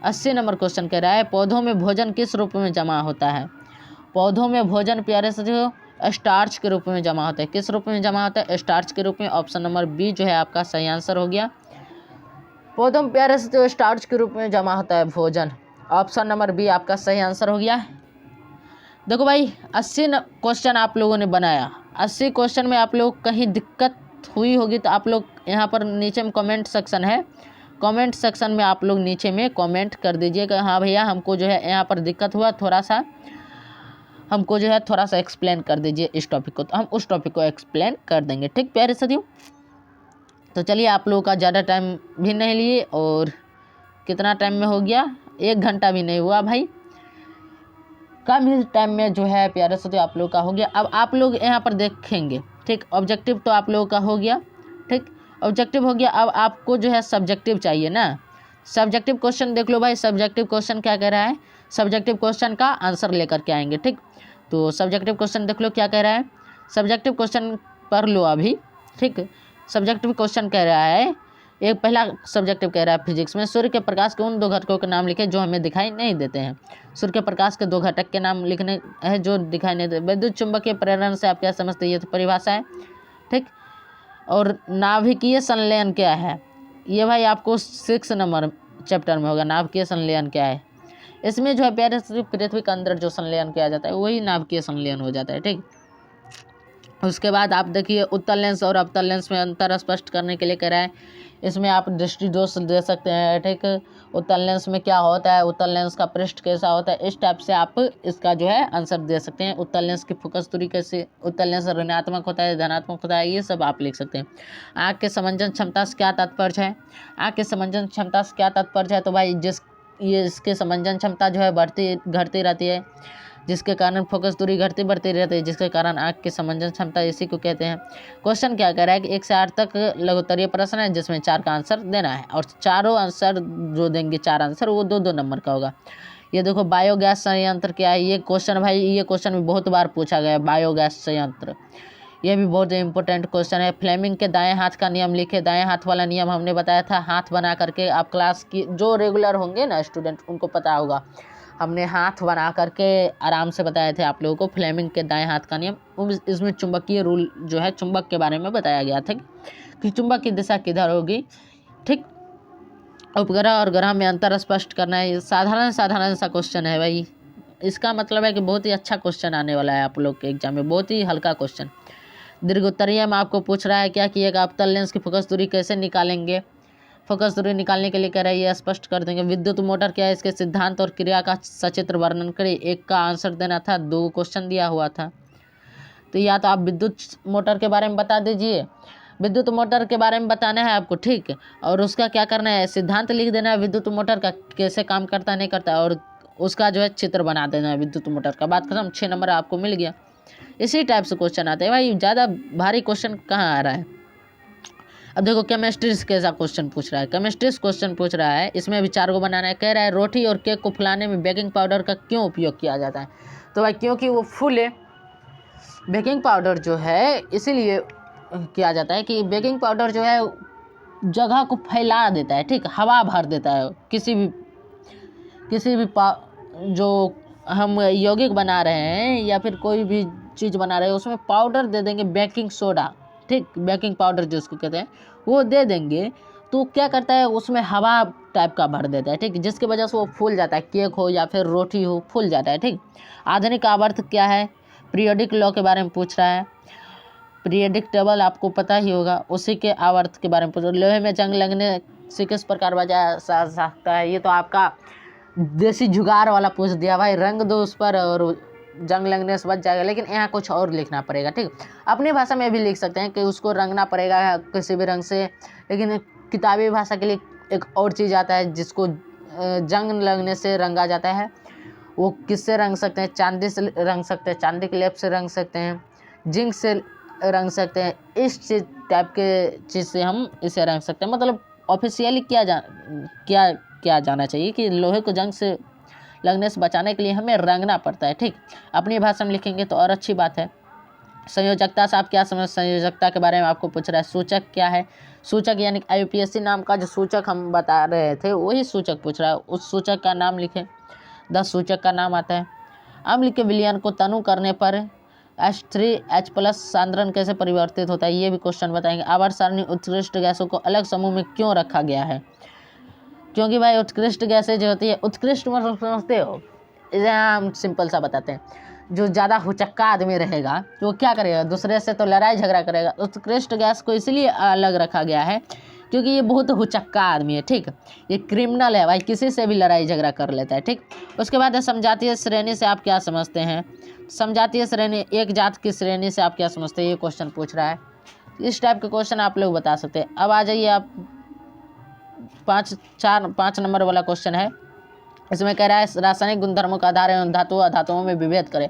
80 नंबर क्वेश्चन कह रहा है पौधों में भोजन किस रूप में जमा होता है। पौधों में भोजन प्यारे साथियों स्टार्च के रूप में जमा होता है। किस रूप में जमा होता है, स्टार्च के रूप में। ऑप्शन नंबर बी जो है आपका सही आंसर हो गया। पौधों में प्यारे साथियों स्टार्च के रूप में जमा होता है भोजन। ऑप्शन नंबर बी आपका सही आंसर हो गया। देखो भाई 80 क्वेश्चन आप लोगों ने बनाया, 80 क्वेश्चन में आप लोग कहीं दिक्कत हुई होगी तो आप लोग यहाँ पर नीचे में कमेंट सेक्शन है, कमेंट सेक्शन में आप लोग नीचे में कमेंट कर दीजिएगा, हाँ भैया हमको जो है यहाँ पर दिक्कत हुआ, थोड़ा सा हमको जो है थोड़ा सा एक्सप्लेन कर दीजिए इस टॉपिक को, तो हम उस टॉपिक को एक्सप्लेन कर देंगे। ठीक प्यारे साथियों, तो चलिए आप लोगों का ज़्यादा टाइम भी नहीं लिए, और कितना टाइम में हो गया, 1 घंटा भी नहीं हुआ भाई, कम ही टाइम में जो है प्यारे साथियों आप लोग का हो गया। अब आप लोग यहाँ पर देखेंगे, ठीक, ऑब्जेक्टिव तो आप लोगों का हो गया। ठीक, ऑब्जेक्टिव हो गया, अब आपको जो है सब्जेक्टिव चाहिए ना। सब्जेक्टिव क्वेश्चन देख लो भाई, सब्जेक्टिव क्वेश्चन क्या कह रहा है, सब्जेक्टिव क्वेश्चन का आंसर लेकर के आएंगे। ठीक, तो सब्जेक्टिव क्वेश्चन देख लो क्या कह रहा है, सब्जेक्टिव क्वेश्चन पढ़ लो अभी। ठीक, सब्जेक्टिव क्वेश्चन कह रहा है, एक पहला सब्जेक्टिव कह रहा है फिजिक्स में सूर्य के प्रकाश के उन 2 घटकों के नाम लिखे जो हमें दिखाई नहीं देते हैं। सूर्य के प्रकाश के 2 घटक के नाम लिखने हैं जो दिखाई नहीं देते। विद्युत चुंबकीय प्रेरण से आप क्या समझते हैं, ये तो परिभाषा है। ठीक, और नाभिकीय संलयन क्या है, ये भाई आपको 6 नंबर चैप्टर में होगा, नाभिकीय संलयन क्या है। इसमें जो है प्यारे पृथ्वी के अंदर जो संलयन किया जाता है वही नाभिकीय संलयन हो जाता है। ठीक, उसके बाद आप देखिए उत्तल लेंस और अवतल लेंस में अंतर स्पष्ट करने के लिए कह रहा है, इसमें आप दृष्टि दोष दे सकते हैं। ठीक, उत्तल लेंस में क्या होता है, उत्तल लेंस का पृष्ठ कैसा होता है, इस टाइप से आप इसका जो है आंसर दे सकते हैं। उत्तल लेंस की फोकस दूरी कैसे, उत्तल लेंस ऋणात्मक होता है धनात्मक होता है, ये सब आप लिख सकते हैं। आँख के समंजन क्षमता से क्या तात्पर्य है, आँख के समंजन क्षमता से क्या तात्पर्य है, तो भाई इसके समंजन क्षमता जो है बढ़ती घटती रहती है, जिसके कारण फोकस दूरी घटती बढ़ती रहती है, जिसके कारण आँख की समंजन क्षमता इसी को कहते हैं। क्वेश्चन क्या कह रहा है कि 1 से 8 तक लघुत्तरीय प्रश्न है जिसमें 4 का आंसर देना है, और चारों आंसर जो देंगे 4 आंसर वो 2-2 नंबर का होगा। ये देखो बायोगैस संयंत्र क्या है, ये क्वेश्चन भाई, ये क्वेश्चन भी बहुत बार पूछा गया है, बायोगैस संयंत्र, ये भी बहुत इंपॉर्टेंट क्वेश्चन है। फ्लेमिंग के दाएं हाथ का नियम लिखे, दाएं हाथ वाला नियम हमने बताया था, हाथ बना करके आप क्लास की जो रेगुलर होंगे ना स्टूडेंट उनको पता होगा, हमने हाथ बना करके आराम से बताए थे आप लोगों को फ्लेमिंग के दाएं हाथ का नियम। इसमें चुंबकीय रूल जो है चुंबक के बारे में बताया गया था कि चुंबक की दिशा किधर होगी। ठीक, उपग्रह और ग्रह में अंतर स्पष्ट करना है, साधारण सा क्वेश्चन है भाई, इसका मतलब है कि बहुत ही अच्छा क्वेश्चन आने वाला है आप लोग के एग्जाम में, बहुत ही हल्का क्वेश्चन। दीर्घोत्तरीय में आपको पूछ रहा है क्या किएगा, अवतल लेंस की फोकस दूरी कैसे निकालेंगे, फोकस दूरी निकालने के लिए कह रहा है, ये स्पष्ट कर देंगे। विद्युत मोटर क्या है, इसके सिद्धांत और क्रिया का सचित्र वर्णन करें। एक का आंसर देना था, 2 क्वेश्चन दिया हुआ था, तो या तो आप विद्युत मोटर के बारे में बता दीजिए, विद्युत मोटर के बारे में बताना है आपको, ठीक है, और उसका क्या करना है, सिद्धांत लिख देना है विद्युत मोटर का, कैसे काम करता नहीं करता, और उसका जो है चित्र बना देना है विद्युत मोटर का। बात खत्म, 6 नंबर आपको मिल गया। इसी टाइप से क्वेश्चन आते हैं भाई, ज़्यादा भारी क्वेश्चन कहाँ आ रहा है। अब देखो केमिस्ट्री कैसा क्वेश्चन पूछ रहा है, केमिस्ट्री क्वेश्चन पूछ रहा है, इसमें भी 4 को बनाना है। कह रहा है रोटी और केक को फुलाने में बेकिंग पाउडर का क्यों उपयोग किया जाता है। तो भाई क्योंकि वो फूले, बेकिंग पाउडर जो है इसीलिए किया जाता है कि बेकिंग पाउडर जो है जगह को फैला देता है, ठीक, हवा भर देता है। किसी भी जो हम यौगिक बना रहे हैं या फिर कोई भी चीज़ बना रहे हैं उसमें पाउडर दे देंगे, बेकिंग सोडा, ठीक, बेकिंग पाउडर जो उसको कहते हैं, वो दे देंगे तो क्या करता है, उसमें हवा टाइप का भर देता है, ठीक, जिसकी वजह से वो फूल जाता है। केक हो या फिर रोटी हो, फूल जाता है, ठीक। आधुनिक आवर्त क्या है, पीरियोडिक लॉ के बारे में पूछ रहा है। पीरियोडिक टेबल आपको पता ही होगा, उसी के आवर्त के बारे में पूछ रहा है। लोहे में जंग लगने से किस प्रकार बचा सकता है, ये तो आपका देसी जुगाड़ वाला पूछ दिया भाई, रंग दो उस पर और जंग लगने से बच जाएगा, लेकिन यहाँ कुछ और लिखना पड़ेगा, ठीक। अपनी भाषा में भी लिख सकते हैं कि उसको रंगना पड़ेगा किसी भी रंग से, लेकिन किताबी भाषा के लिए एक और चीज़ आता है जिसको जंग लगने से रंगा जाता है। वो किससे रंग सकते हैं, चांदी से रंग सकते हैं, चांदी के लेप से रंग सकते हैं, जिंक से रंग सकते हैं, इस चीज़ टाइप के चीज़ से हम इसे रंग सकते हैं। मतलब ऑफिशियली क्या जाना चाहिए कि लोहे को जंग से लगने से बचाने के लिए हमें रंगना पड़ता है, ठीक। अपनी भाषा में लिखेंगे तो और अच्छी बात है। संयोजकता से आप क्या समझ, संयोजकता के बारे में आपको पूछ रहा है। सूचक क्या है, सूचक यानी IUPAC नाम का जो सूचक हम बता रहे थे वही सूचक पूछ रहा है, उस सूचक का नाम लिखें। 10 सूचक का नाम आता है। अम्ल के विलयन को तनु करने पर H3H+ सांद्रण कैसे परिवर्तित होता है, ये भी क्वेश्चन बताएंगे। आवर्त सारणी उत्कृष्ट गैसों को अलग समूह में क्यों रखा गया है, क्योंकि भाई उत्कृष्ट गैसें जो होती है, उत्कृष्ट मतलब समझते हो, इसे हम सिंपल सा बताते हैं, जो ज़्यादा हुचक्का आदमी रहेगा तो वो क्या करेगा, दूसरे से तो लड़ाई झगड़ा करेगा। उत्कृष्ट गैस को इसलिए अलग रखा गया है क्योंकि ये बहुत हुचक्का आदमी है, ठीक, ये क्रिमिनल है भाई, किसी से भी लड़ाई झगड़ा कर लेता है, ठीक। उसके बाद समजातीय श्रेणी से आप क्या समझते हैं, समजातीय श्रेणी एक जात की श्रेणी से आप क्या समझते हैं, ये क्वेश्चन पूछ रहा है। इस टाइप के क्वेश्चन आप लोग बता सकते हैं। अब आ जाइए आप 5 नंबर वाला क्वेश्चन है। इसमें कह रहा है रासायनिक गुणधर्मों का आधार एवं धातु अधातुओं में विभेद करें।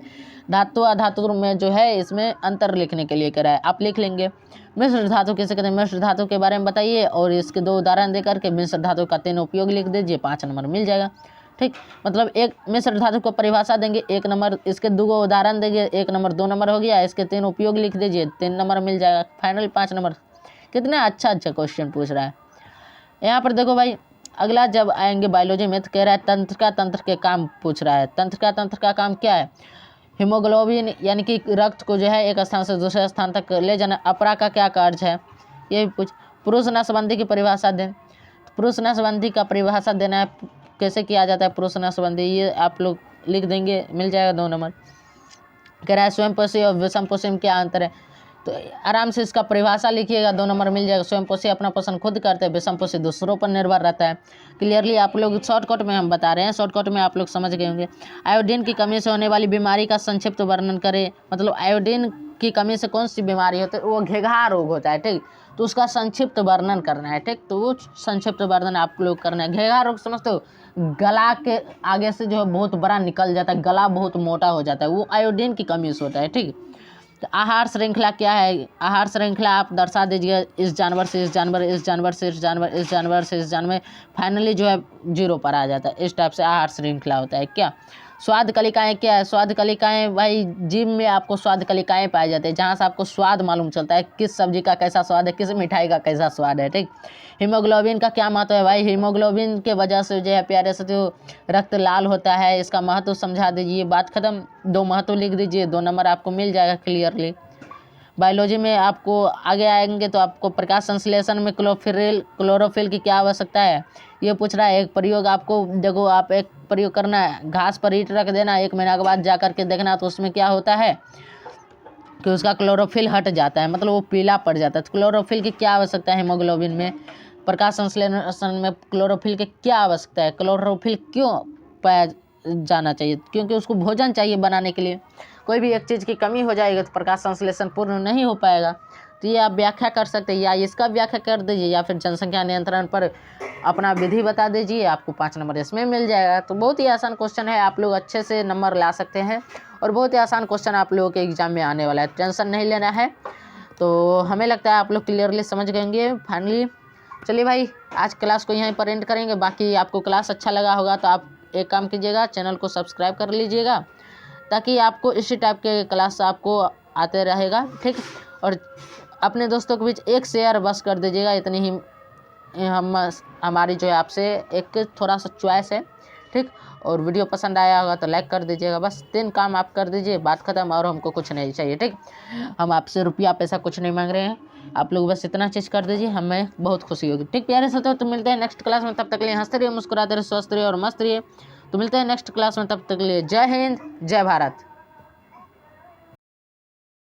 धातु अधातु में जो है इसमें अंतर लिखने के लिए कह रहा है, आप लिख लेंगे। मिश्र धातु किसे कहते हैं, मिश्र धातु के बारे में बताइए और इसके 2 उदाहरण देकर के मिश्र धातु का 3 उपयोग लिख दीजिए, 5 नंबर मिल जाएगा, ठीक। मतलब एक मिश्र धातु को परिभाषा देंगे 1 नंबर, इसके 2 उदाहरण देंगे 1 नंबर, 2 नंबर हो गया, इसके 3 उपयोग लिख दीजिए, 3 नंबर मिल जाएगा, फाइनल 5 नंबर। कितना अच्छा क्वेश्चन पूछ रहा है। यहाँ पर देखो भाई, अगला जब आएंगे बायोलॉजी में तो कह रहा है तंत्र के काम पूछ रहा है। तंत्र का काम क्या है, हीमोग्लोबिन यानी कि रक्त को जो है एक स्थान से दूसरे स्थान तक ले जाना। अपरा का क्या कार्य है, ये भी पूछ। पुरुष नसबंदी की परिभाषा दें, पुरुष नसबंदी का परिभाषा देना है, कैसे किया जाता है पुरुष नसबंदी, ये आप लोग लिख देंगे, मिल जाएगा 2 नंबर। कह रहा है स्वयंपोषी और विषमपोषी में क्या अंतर है, तो आराम से इसका परिभाषा लिखिएगा, 2 नंबर मिल जाएगा। स्वयंपोषी अपना पोषण खुद करते हैं, विषमपोषी दूसरों पर निर्भर रहता है। क्लियरली आप लोग शॉर्टकट में हम बता रहे हैं, शॉर्टकट में आप लोग समझ गए होंगे। आयोडीन की कमी से होने वाली बीमारी का संक्षिप्त वर्णन करें, मतलब आयोडीन की कमी से कौन सी बीमारी होती है, वो घेघा रोग होता है, ठीक, तो उसका संक्षिप्त वर्णन करना है, ठीक, तो वो संक्षिप्त वर्णन आप लोग करना है। घेघा रोग समझते हो, गला के आगे से जो है बहुत बड़ा निकल जाता है, गला बहुत मोटा हो जाता है, वो आयोडीन की कमी से होता है, ठीक। तो आहार श्रृंखला क्या है, आहार श्रृंखला आप दर्शा दीजिए, इस जानवर से इस जानवर, इस जानवर से इस जानवर, इस जानवर से इस जानवर, फाइनली जो है 0 पर आ जाता है। इस टाइप से आहार श्रृंखला होता है। क्या स्वाद कलिकाएँ क्या है, स्वाद कलिकाएँ भाई जीभ में आपको स्वाद कलिकाएँ पाए जाते हैं, जहाँ से आपको स्वाद मालूम चलता है, किस सब्जी का कैसा स्वाद है, किस मिठाई का कैसा स्वाद है, ठीक। हीमोग्लोबिन का क्या महत्व है भाई, हीमोग्लोबिन के वजह से जो है प्यारे से जो रक्त लाल होता है, इसका महत्व समझा दीजिए, बात खत्म। 2 महत्व लिख दीजिए, 2 नंबर आपको मिल जाएगा क्लियरली। बायोलॉजी में आपको आगे आएंगे तो आपको प्रकाश संश्लेषण में क्लोरोफिल की क्या आवश्यकता है, ये पूछ रहा है। एक प्रयोग आपको देखो, आप एक प्रयोग करना है, घास पर ईंट रख देना, 1 महीना के बाद जा कर के देखना तो उसमें क्या होता है कि उसका क्लोरोफिल हट जाता है, मतलब वो पीला पड़ जाता है। तो क्लोरोफिल की क्या आवश्यकता है हीमोग्लोबिन में, प्रकाश संश्लेषण में क्लोरोफिल की क्या आवश्यकता है, क्लोरोफिल क्यों पाया जाना चाहिए, क्योंकि उसको भोजन चाहिए बनाने के लिए। कोई भी एक चीज़ की कमी हो जाएगी तो प्रकाश संश्लेषण पूर्ण नहीं हो पाएगा। तो ये आप व्याख्या कर सकते हैं, या इसका व्याख्या कर दीजिए, या फिर जनसंख्या नियंत्रण पर अपना विधि बता दीजिए, आपको 5 नंबर इसमें मिल जाएगा। तो बहुत ही आसान क्वेश्चन है, आप लोग अच्छे से नंबर ला सकते हैं, और बहुत ही आसान क्वेश्चन आप लोगों के एग्जाम में आने वाला है, टेंशन नहीं लेना है। तो हमें लगता है आप लोग क्लियरली समझ गएंगे फाइनली। चलिए भाई, आज क्लास को यहीं पर एंड करेंगे। बाकी आपको क्लास अच्छा लगा होगा तो आप एक काम कीजिएगा, चैनल को सब्सक्राइब कर लीजिएगा, ताकि आपको इसी टाइप के क्लास आपको आते रहेगा, ठीक। और अपने दोस्तों के बीच एक शेयर बस कर दीजिएगा, इतनी ही हमारी जो है आपसे एक थोड़ा सा चॉइस है, ठीक। और वीडियो पसंद आया होगा तो लाइक कर दीजिएगा। बस 3 काम आप कर दीजिए, बात खत्म, और हमको कुछ नहीं चाहिए, ठीक। हम आपसे रुपया पैसा कुछ नहीं मांग रहे हैं, आप लोग बस इतना चीज़ कर दीजिए, हमें बहुत खुशी होगी, ठीक। प्यारे साथियों, तो मिलते हैं नेक्स्ट क्लास में, तब तक के लिए हंसते रहिए, मुस्कुराते रहिए, स्वस्थ रहिए और मस्त रहिए। तो मिलते हैं नेक्स्ट क्लास में, तब तक के लिए जय हिंद, जय भारत।